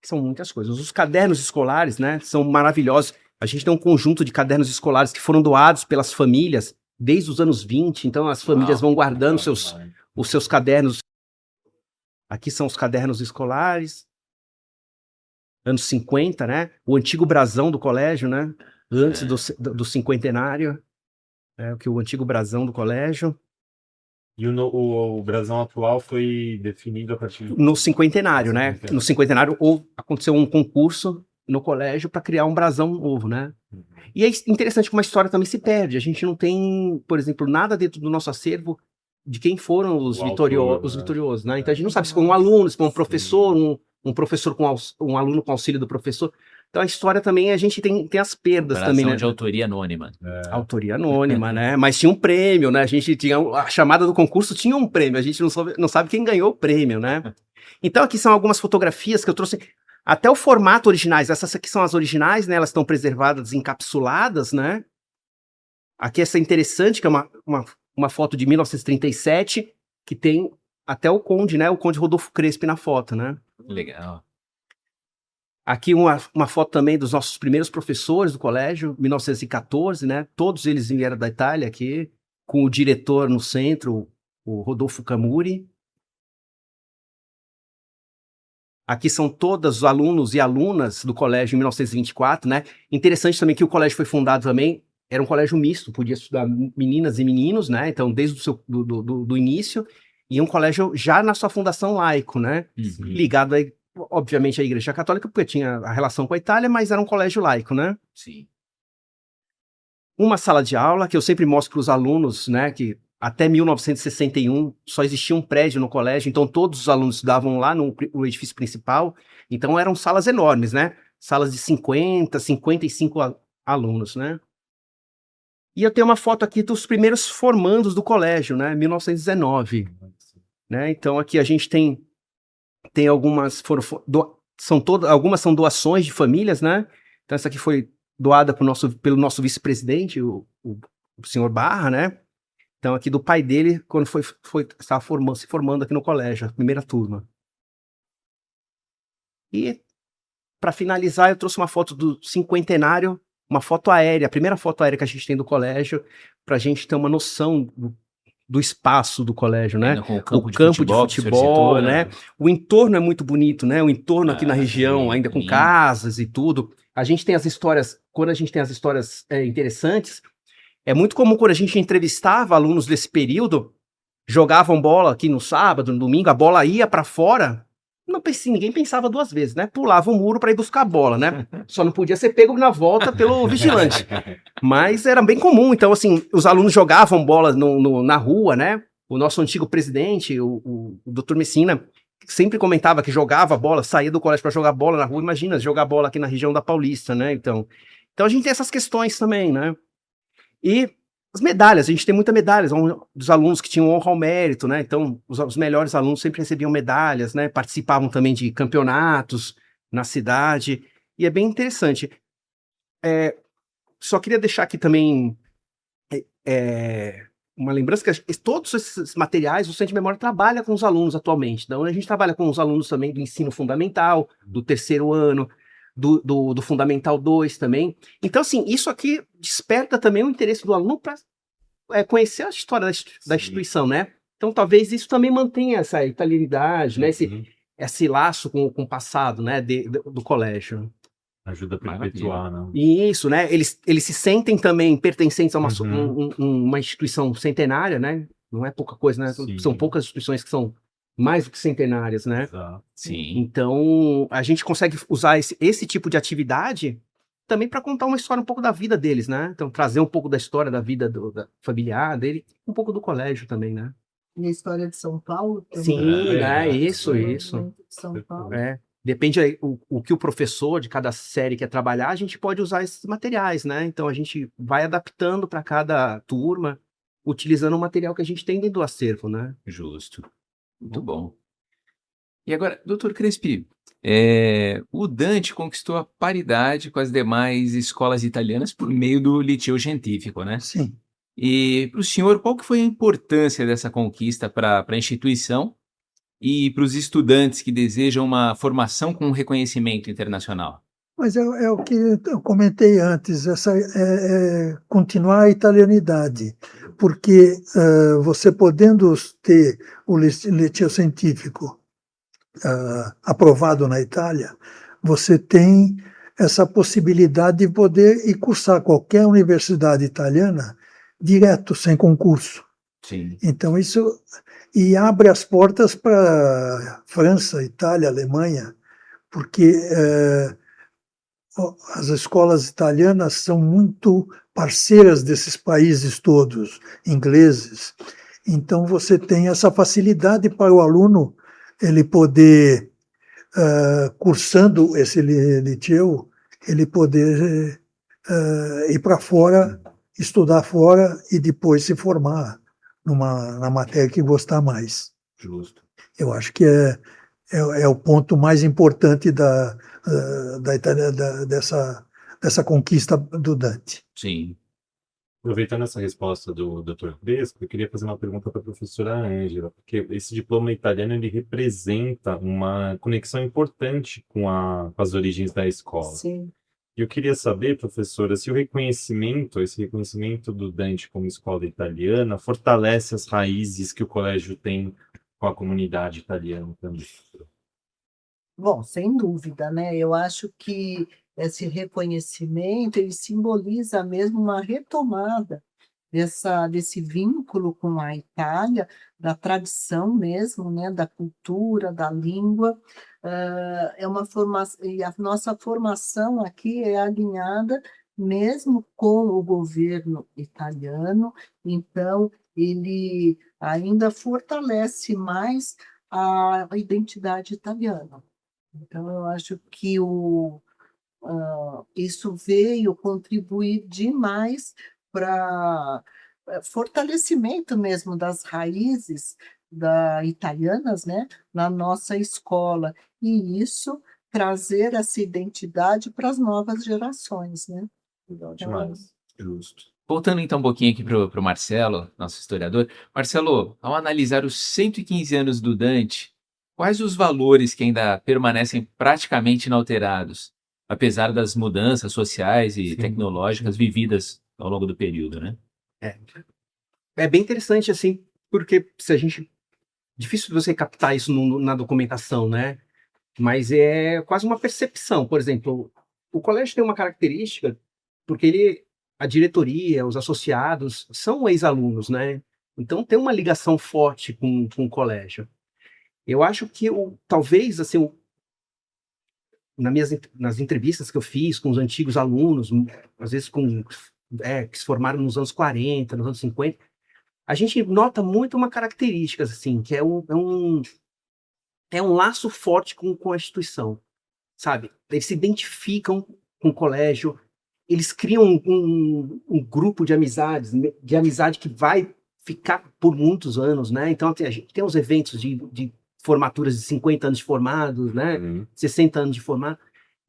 S4: São muitas coisas. Os cadernos escolares, né? São maravilhosos. A gente tem um conjunto de cadernos escolares que foram doados pelas famílias desde os anos 20. Então as famílias vão guardando os seus cadernos. Aqui são os cadernos escolares. Anos 50, né? O antigo brasão do colégio, né? Antes do cinquentenário, o antigo brasão do colégio.
S5: E o brasão atual foi definido a partir
S4: no cinquentenário, né? No cinquentenário aconteceu um concurso no colégio para criar um brasão novo, né? E é interessante que uma história também se perde. A gente não tem, por exemplo, nada dentro do nosso acervo de quem foram os vitoriosos, né? Então a gente não sabe se foi um aluno, se foi um professor, um professor um aluno com auxílio do professor. Então a história também, a gente tem as perdas também, né?
S1: De autoria anônima.
S4: Autoria anônima, né? Mas tinha um prêmio, né? A gente tinha a chamada do concurso, tinha um prêmio. A gente não sabe quem ganhou o prêmio, né? Então aqui são algumas fotografias que eu trouxe, até o formato originais. Essas aqui são as originais, né? Elas estão preservadas, encapsuladas, né? Aqui essa interessante, que é uma foto de 1937. que tem até o Conde, né? O Conde Rodolfo Crespi na foto, né?
S1: Legal.
S4: Aqui uma foto também dos nossos primeiros professores do colégio, 1914, né? Todos eles vieram da Itália aqui, com o diretor no centro, o Rodolfo Camuri. Aqui são todos os alunos e alunas do colégio em 1924, né? Interessante também que o colégio foi fundado também, era um colégio misto, podia estudar meninas e meninos, né? Então, desde do início, e um colégio já na sua fundação laico, né?
S1: Uhum.
S4: Ligado, aí, obviamente, à Igreja Católica, porque tinha a relação com a Itália, mas era um colégio laico, né?
S1: Sim.
S4: Uma sala de aula, que eu sempre mostro para os alunos, né? Que até 1961 só existia um prédio no colégio, então todos os alunos estudavam lá no edifício principal, então eram salas enormes, né? Salas de 50, 55 alunos, né? E eu tenho uma foto aqui dos primeiros formandos do colégio, né? 1919, né? Então aqui a gente tem algumas, algumas são doações de famílias, né? Então essa aqui foi doada pelo nosso vice-presidente, o senhor Barra, né? Então, aqui do pai dele, quando estava se formando aqui no colégio, a primeira turma. E, para finalizar, eu trouxe uma foto do cinquentenário, uma foto aérea, a primeira foto aérea que a gente tem do colégio, para a gente ter uma noção do espaço do colégio, né?
S1: Com
S4: O campo de futebol, né? O entorno é muito bonito, né? O entorno aqui na região, ainda com casas e tudo. A gente tem as histórias, quando a gente tem as histórias interessantes, é muito comum quando a gente entrevistava alunos desse período, jogavam bola aqui no sábado, no domingo, a bola ia para fora, ninguém pensava duas vezes, né? Pulava o muro para ir buscar a bola, né? Só não podia ser pego na volta pelo vigilante. Mas era bem comum, então assim, os alunos jogavam bola na rua, né? O nosso antigo presidente, o Dr. Messina, sempre comentava que jogava bola, saía do colégio para jogar bola na rua. Imagina, jogar bola aqui na região da Paulista, né? Então a gente tem essas questões também, né? E as medalhas, a gente tem muitas medalhas dos alunos que tinham honra ao mérito, né? Então, os melhores alunos sempre recebiam medalhas, né? Participavam também de campeonatos na cidade, e é bem interessante. Só queria deixar aqui também uma lembrança que todos esses materiais o Centro de Memória trabalha com os alunos atualmente. Então, a gente trabalha com os alunos também do ensino fundamental, do terceiro ano, do Fundamental 2 também. Então, assim, isso aqui desperta também o interesse do aluno para conhecer a história da instituição, né? Então, talvez isso também mantenha essa italianidade, né? Esse laço com o passado, né? Do colégio.
S5: Ajuda a perpetuar, né?
S4: Isso, né? Eles se sentem também pertencentes a uma instituição centenária, né? Não é pouca coisa, né?
S5: Sim.
S4: São poucas instituições que são mais do que centenárias, né?
S5: Exato.
S1: Sim.
S4: Então, a gente consegue usar esse tipo de atividade também para contar uma história um pouco da vida deles, né? Então, trazer um pouco da história da vida da familiar dele, um pouco do colégio também, né?
S3: E a história de São Paulo também.
S4: Sim, né? Isso.
S3: De São Paulo.
S4: Depende o que o professor de cada série quer trabalhar, a gente pode usar esses materiais, né? Então, a gente vai adaptando para cada turma, utilizando o material que a gente tem dentro do acervo, né?
S1: Justo. Muito bom. E agora, Dr. Crespi, o Dante conquistou a paridade com as demais escolas italianas por meio do liceu científico, né?
S2: Sim.
S1: E para o senhor, qual que foi a importância dessa conquista para a instituição e para os estudantes que desejam uma formação com reconhecimento internacional?
S2: Mas é o que eu comentei antes, continuar a italianidade, porque você podendo ter o liceu científico aprovado na Itália, você tem essa possibilidade de poder ir cursar qualquer universidade italiana direto, sem concurso.
S1: Sim.
S2: Então isso abre as portas para França, Itália, Alemanha, porque as escolas italianas são muito parceiras desses países todos, ingleses. Então você tem essa facilidade para o aluno ele poder, cursando esse liceu, ele poder ir para fora, estudar fora e depois se formar na matéria que gostar mais.
S1: Justo.
S2: Eu acho que é o ponto mais importante dessa conquista do Dante.
S1: Sim.
S5: Aproveitando essa resposta do Dr. Crespo, eu queria fazer uma pergunta para a professora Ângela, porque esse diploma italiano ele representa uma conexão importante com as origens da escola.
S3: Sim.
S5: E eu queria saber, professora, se esse reconhecimento do Dante como escola italiana, fortalece as raízes que o colégio tem com a comunidade italiana também.
S3: Bom, sem dúvida, né? Eu acho que esse reconhecimento ele simboliza mesmo uma retomada desse vínculo com a Itália, da tradição mesmo, né? Da cultura, da língua. É uma formação, e a nossa formação aqui é alinhada mesmo com o governo italiano, então ele ainda fortalece mais a identidade italiana. Então, eu acho que isso veio contribuir demais para fortalecimento mesmo das raízes italianas, né, na nossa escola, e isso trazer essa identidade para as novas gerações, né?
S5: Legal
S3: Então,
S5: demais. Justo.
S1: Voltando então um pouquinho aqui para o Marcelo, nosso historiador. Marcelo, ao analisar os 115 anos do Dante, quais os valores que ainda permanecem praticamente inalterados, apesar das mudanças sociais e
S4: Sim,
S1: tecnológicas vividas ao longo do período, né?
S4: É bem interessante, assim, porque se a gente... Difícil você captar isso na documentação, né? Mas é quase uma percepção. Por exemplo, o colégio tem uma característica, porque a diretoria, os associados, são ex-alunos, né? Então tem uma ligação forte com o colégio. Eu acho que, talvez, assim, nas entrevistas que eu fiz com os antigos alunos, às vezes que se formaram nos anos 40, nos anos 50, a gente nota muito uma característica, assim, que é um laço forte com a instituição, sabe? Eles se identificam com o colégio, eles criam um grupo de amizade que vai ficar por muitos anos, né? Então, a gente tem os eventos de formaturas de 50 anos de formados, né? 60 anos de formado.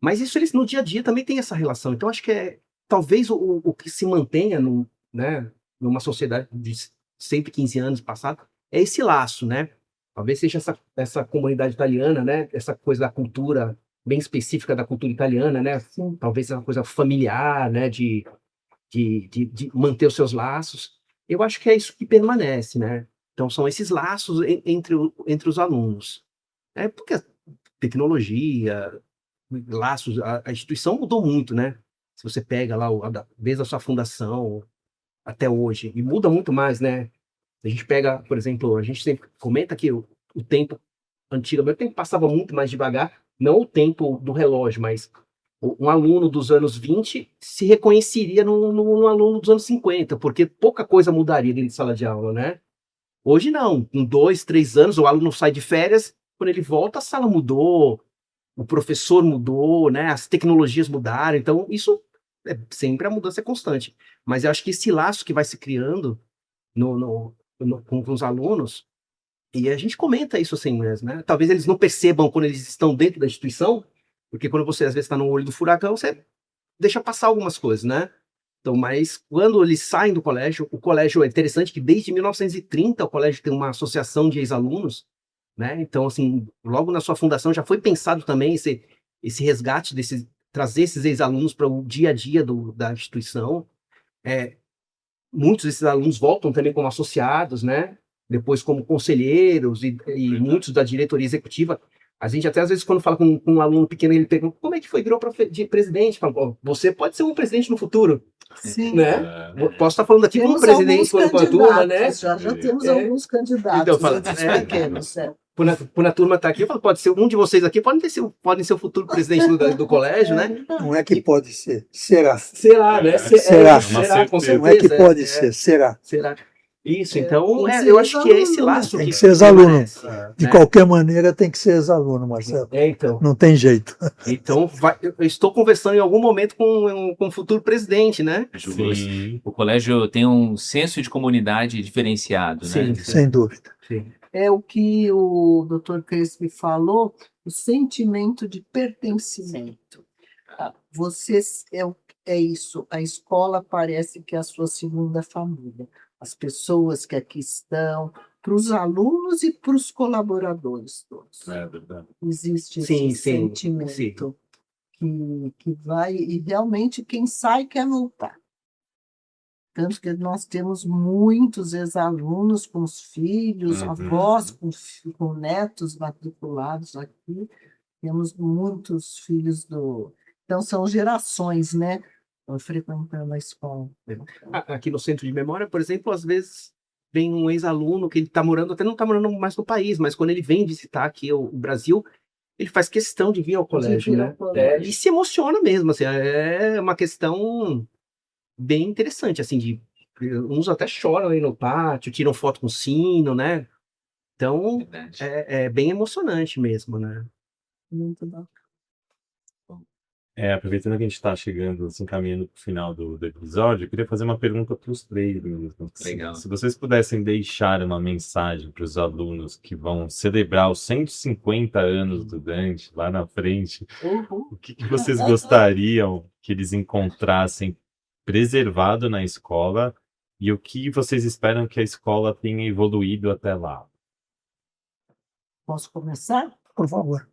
S4: Mas isso eles no dia a dia também tem essa relação. Então, acho que talvez o que se mantenha né, numa sociedade de 115 anos passado é esse laço, né? Talvez seja essa comunidade italiana, né? Essa coisa da cultura bem específica da cultura italiana, né?
S3: sim.
S4: Talvez uma coisa familiar, né? De manter os seus laços. Eu acho que é isso que permanece, né? Então, são esses laços entre os alunos. Porque a tecnologia, laços, a instituição mudou muito, né? Se você pega lá, desde a sua fundação até hoje, e muda muito mais, né? A gente pega, por exemplo, a gente sempre comenta que o tempo antigamente, o tempo passava muito mais devagar, não o tempo do relógio, mas um aluno dos anos 20 se reconheceria no aluno dos anos 50, porque pouca coisa mudaria dentro de sala de aula, né? Hoje não, com 2, 3 anos, o aluno sai de férias, quando ele volta, a sala mudou, o professor mudou, né? As tecnologias mudaram, então isso sempre a mudança é constante. Mas eu acho que esse laço que vai se criando com os alunos, e a gente comenta isso assim mesmo, né? Talvez eles não percebam quando eles estão dentro da instituição, porque quando você às vezes está no olho do furacão, você deixa passar algumas coisas, né? Então, mas quando eles saem do colégio, o colégio é interessante que desde 1930 o colégio tem uma associação de ex-alunos, né? Então, assim, logo na sua fundação já foi pensado também esse resgate, trazer esses ex-alunos para o dia a dia da instituição. Muitos desses alunos voltam também como associados, né? Depois como conselheiros e muitos da diretoria executiva. A gente até às vezes quando fala com um aluno pequeno, ele pergunta como é que virou de presidente? Fala, você pode ser um presidente no futuro,
S3: Sim.
S4: né? Posso estar falando aqui como presidente com a turma, né?
S3: Já temos alguns candidatos,
S4: Então, fala,
S3: esses pequenos.
S4: Quando a turma está aqui, eu falo, pode ser um de vocês aqui, podem ser o futuro presidente do colégio, né?
S2: Não é que pode ser, será.
S4: Será, né?
S2: Será.
S4: Será, com certeza.
S2: Não é que pode ser, será.
S4: Será? Isso, então, eu acho que é esse laço
S2: Tem
S4: que
S2: que ser ex-aluno.
S4: permanece,
S2: De
S4: né?
S2: qualquer maneira tem que ser ex-aluno, Marcelo.
S4: Então.
S2: Não tem jeito.
S4: Então, eu estou conversando em algum momento com o futuro presidente, né?
S5: Sim.
S1: O colégio tem um senso de comunidade diferenciado, né?
S4: Sim.
S2: Sem dúvida.
S4: Sim.
S3: É o que o Dr. Crespi falou, o sentimento de pertencimento. é isso, a escola parece que é a sua segunda família. As pessoas que aqui estão, para os alunos e para os colaboradores todos.
S5: É verdade.
S3: Existe
S4: Sim,
S3: esse
S4: sim,
S3: sentimento que vai, e realmente quem sai quer voltar. Tanto que nós temos muitos ex-alunos com os filhos,
S5: Uhum.
S3: avós com netos matriculados aqui. Temos muitos filhos do. Então, são gerações, né? Frequentando a escola.
S4: Aqui no centro de memória, por exemplo, às vezes vem um ex-aluno que ele está morando, até não está morando mais no país, mas quando ele vem visitar aqui o Brasil, ele faz questão de vir ao colégio,
S3: vir ao
S4: né?
S3: colégio.
S4: E se emociona mesmo, assim, é uma questão bem interessante, assim, de uns até choram aí no pátio, tiram foto com o sino, né? Então,
S1: Verdade.
S4: é bem emocionante mesmo, né?
S3: Muito bom.
S5: Aproveitando que a gente está chegando, assim, caminhando para o final do episódio, eu queria fazer uma pergunta para os três mesmo.
S1: Legal.
S5: Se vocês pudessem deixar uma mensagem para os alunos que vão celebrar os 150 anos do Dante lá na frente,
S3: Uhum.
S5: o que vocês gostariam que eles encontrassem preservado na escola e o que vocês esperam que a escola tenha evoluído até lá?
S3: Posso começar?
S2: Por favor.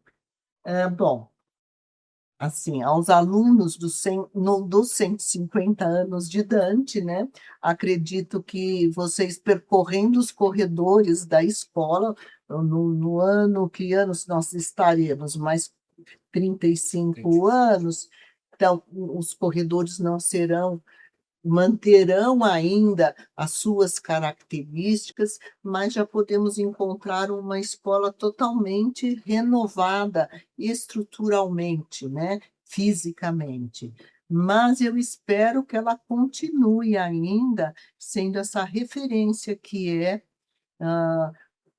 S3: Bom, assim, aos alunos dos 150 anos de Dante, né? Acredito que vocês percorrendo os corredores da escola, no ano, que anos nós estaremos? Mais 35 anos, então os corredores não manterão ainda as suas características, mas já podemos encontrar uma escola totalmente renovada estruturalmente, né, fisicamente. Mas eu espero que ela continue ainda sendo essa referência que é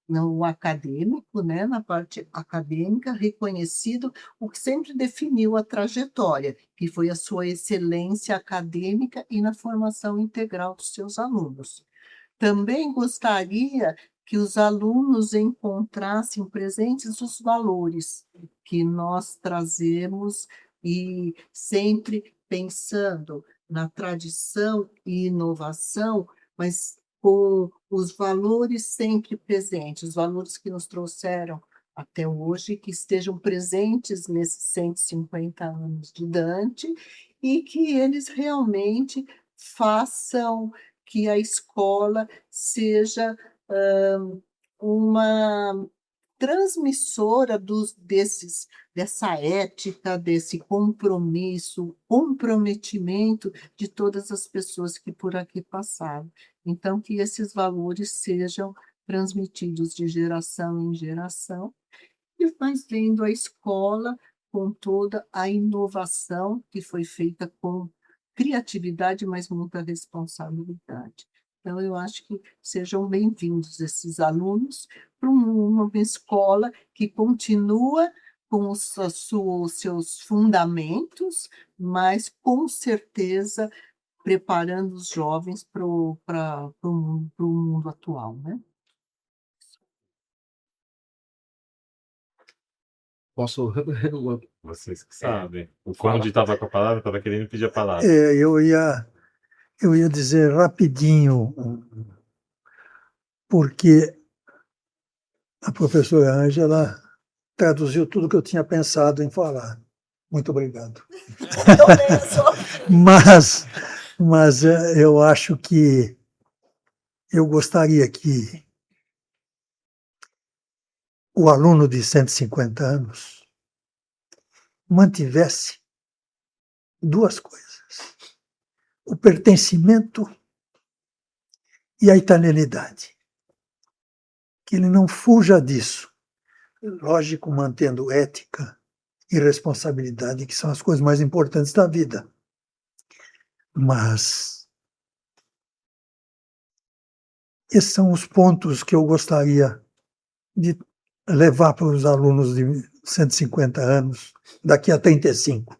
S3: no acadêmico, né, na parte acadêmica, reconhecido o que sempre definiu a trajetória, que foi a sua excelência acadêmica e na formação integral dos seus alunos. Também gostaria que os alunos encontrassem presentes os valores que nós trazemos e sempre pensando na tradição e inovação, mas com os valores sempre presentes, os valores que nos trouxeram até hoje, que estejam presentes nesses 150 anos de Dante e que eles realmente façam que a escola seja uma transmissora dessa ética, desse compromisso, comprometimento de todas as pessoas que por aqui passaram. Então, que esses valores sejam transmitidos de geração em geração, e mais vendo a escola com toda a inovação que foi feita com criatividade, mas muita responsabilidade. Então, eu acho que sejam bem-vindos esses alunos para uma escola que continua com os seus fundamentos, mas com certeza preparando os jovens para o mundo atual, né?
S4: Posso.
S5: Vocês que sabem. O
S4: Fala.
S5: Conde estava com a palavra, estava querendo pedir a palavra.
S2: Eu ia dizer rapidinho, porque a professora Ângela traduziu tudo que eu tinha pensado em falar. Muito obrigado. Mas eu acho que eu gostaria que o aluno de 150 anos mantivesse duas coisas: o pertencimento e a italianidade. Que ele não fuja disso. Lógico, mantendo ética e responsabilidade, que são as coisas mais importantes da vida. Mas esses são os pontos que eu gostaria de levar para os alunos de 150 anos, daqui a 35.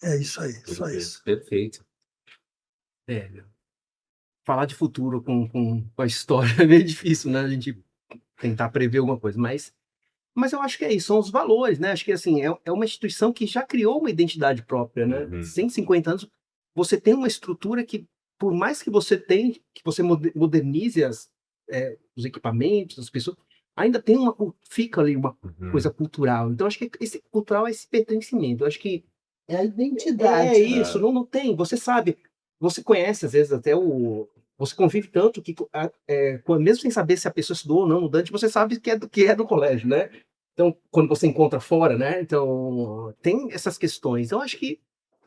S2: É isso aí, só isso.
S1: Perfeito.
S4: Falar de futuro com a história é meio difícil, né? A gente tentar prever alguma coisa, mas Mas eu acho que é isso, são os valores, né? Acho que assim, é uma instituição que já criou uma identidade própria, né?
S5: Uhum.
S4: 150 anos, você tem uma estrutura que, por mais que você tenha, que você modernize os equipamentos, as pessoas, ainda tem fica ali uma
S5: Uhum.
S4: coisa cultural. Então, acho que esse cultural é esse pertencimento. Eu acho que
S3: É a identidade.
S4: é isso, não tem. Você sabe, você conhece, às vezes, até você convive tanto que, mesmo sem saber se a pessoa estudou ou não no Dante, você sabe que é do colégio, né? Então, quando você encontra fora, né? Então, tem essas questões. Eu acho que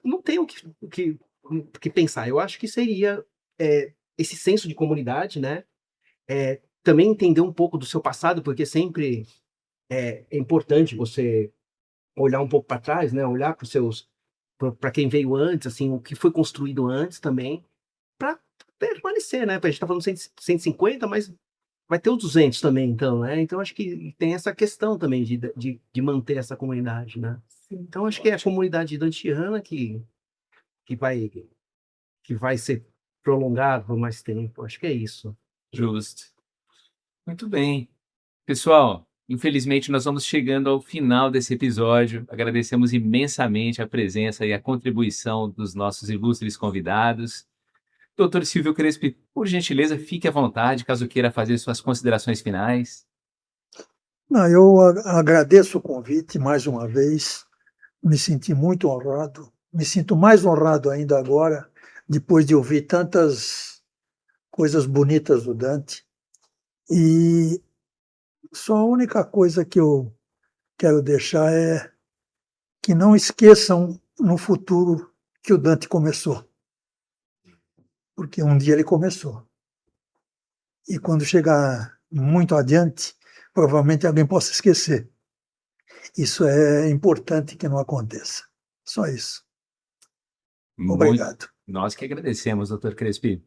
S4: não tem o que pensar. Eu acho que seria esse senso de comunidade, né? Também entender um pouco do seu passado, porque sempre é importante você olhar um pouco para trás, né? Olhar para quem veio antes, assim, o que foi construído antes também, para permanecer, né? A gente está falando 150, mas vai ter os 200 também, então, né? Então, acho que tem essa questão também de manter essa comunidade, né?
S3: Sim.
S4: Então, acho que é a comunidade dantiana que vai ser prolongada por mais tempo. Acho que é isso.
S1: Justo. Muito bem. Pessoal, infelizmente nós vamos chegando ao final desse episódio. Agradecemos imensamente a presença e a contribuição dos nossos ilustres convidados. Doutor Silvio Crespi, por gentileza, fique à vontade, caso queira fazer suas considerações finais.
S2: Não, eu agradeço o convite mais uma vez, me senti muito honrado, me sinto mais honrado ainda agora, depois de ouvir tantas coisas bonitas do Dante. E só a única coisa que eu quero deixar é que não esqueçam no futuro que o Dante começou. Porque um dia ele começou. E quando chegar muito adiante, provavelmente alguém possa esquecer. Isso é importante que não aconteça. Só isso. Obrigado.
S1: Nós que agradecemos, doutor Crespi.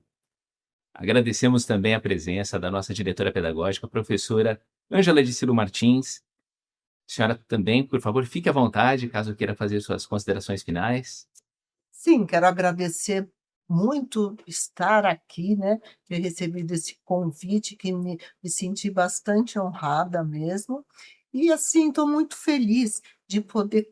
S1: Agradecemos também a presença da nossa diretora pedagógica, a professora Ângela de Ciro Martins. A senhora também, por favor, fique à vontade, caso queira fazer suas considerações finais.
S3: Sim, quero agradecer muito estar aqui, né? Ter recebido esse convite, que me senti bastante honrada mesmo. E assim, estou muito feliz de poder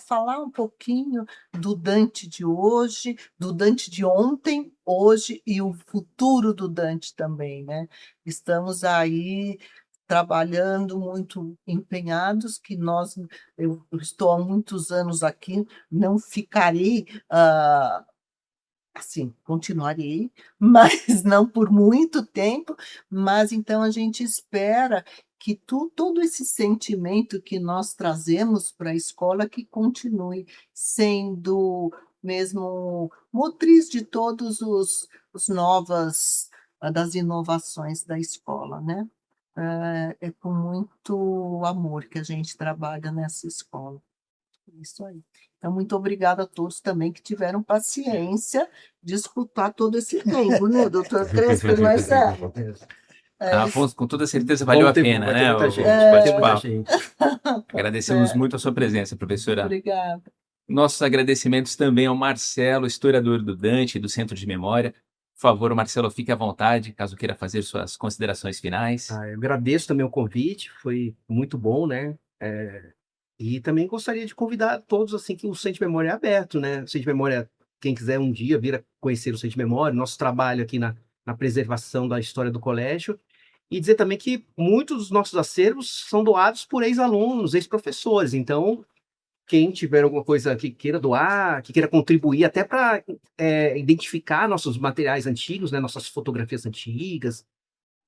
S3: falar um pouquinho do Dante de hoje, do Dante de ontem, hoje e o futuro do Dante também, né? Estamos aí trabalhando muito empenhados, eu estou há muitos anos aqui, não ficarei assim, continuarei, mas não por muito tempo, mas então a gente espera que todo esse sentimento que nós trazemos para a escola que continue sendo mesmo motriz de todos os novas das inovações da escola, né? É com muito amor que a gente trabalha nessa escola. Isso aí. Então, muito obrigada a todos também que tiveram paciência de escutar todo esse tempo, né, doutor Crespo? Mas
S1: Afonso, com toda certeza valeu a pena,
S4: vai ter
S1: né?
S4: muita
S1: O
S4: gente, vai ter muita
S1: bate-papo.
S4: gente.
S1: Agradecemos muito a sua presença, professora.
S3: Obrigada.
S1: Nossos agradecimentos também ao Marcelo, historiador do Dante e do Centro de Memória. Por favor, Marcelo, fique à vontade, caso queira fazer suas considerações finais.
S4: Eu agradeço também o convite, foi muito bom, né? E também gostaria de convidar todos, assim, que o Centro de Memória é aberto, né? O Centro de Memória, quem quiser um dia vir a conhecer o Centro de Memória, nosso trabalho aqui na preservação da história do colégio, e dizer também que muitos dos nossos acervos são doados por ex-alunos, ex-professores, então quem tiver alguma coisa que queira doar, que queira contribuir, até para identificar nossos materiais antigos, né, nossas fotografias antigas,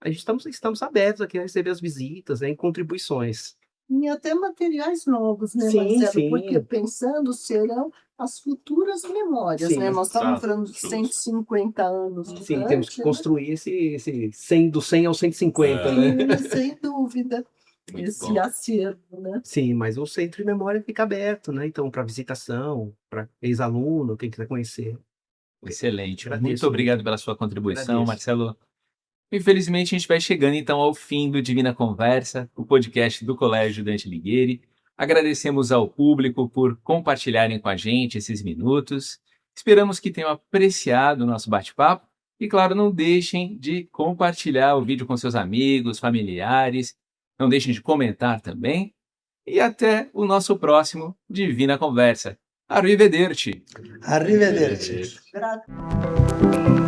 S4: a gente estamos abertos aqui a receber as visitas, né, e contribuições.
S3: E até materiais novos, né,
S4: Sim,
S3: Marcelo?
S4: sim.
S3: Porque pensando serão as futuras memórias,
S4: Sim,
S3: né? Nós estávamos
S1: exato,
S3: falando de
S1: justo.
S3: 150 anos do
S4: Sim,
S3: Dante,
S4: temos que
S3: né?
S4: construir esse 100, do 100 ao 150, né?
S3: Sim, sem dúvida.
S1: Muito
S3: Esse
S1: bom.
S3: acervo, né?
S4: Sim, mas o centro de memória fica aberto, né? Então, para visitação, para ex-aluno, quem quiser conhecer.
S1: Excelente.
S4: Agradeço
S1: Muito obrigado
S4: muito.
S1: pela sua contribuição,
S4: Agradeço.
S1: Marcelo. Infelizmente, a gente vai chegando então ao fim do Divina Conversa, o podcast do Colégio Dante Alighieri. Agradecemos ao público por compartilharem com a gente esses minutos. Esperamos que tenham apreciado o nosso bate-papo. E, claro, não deixem de compartilhar o vídeo com seus amigos, familiares. Não deixem de comentar também. e até o nosso próximo Divina Conversa. Arrivederci!
S2: Arrivederci.
S3: Gratidão.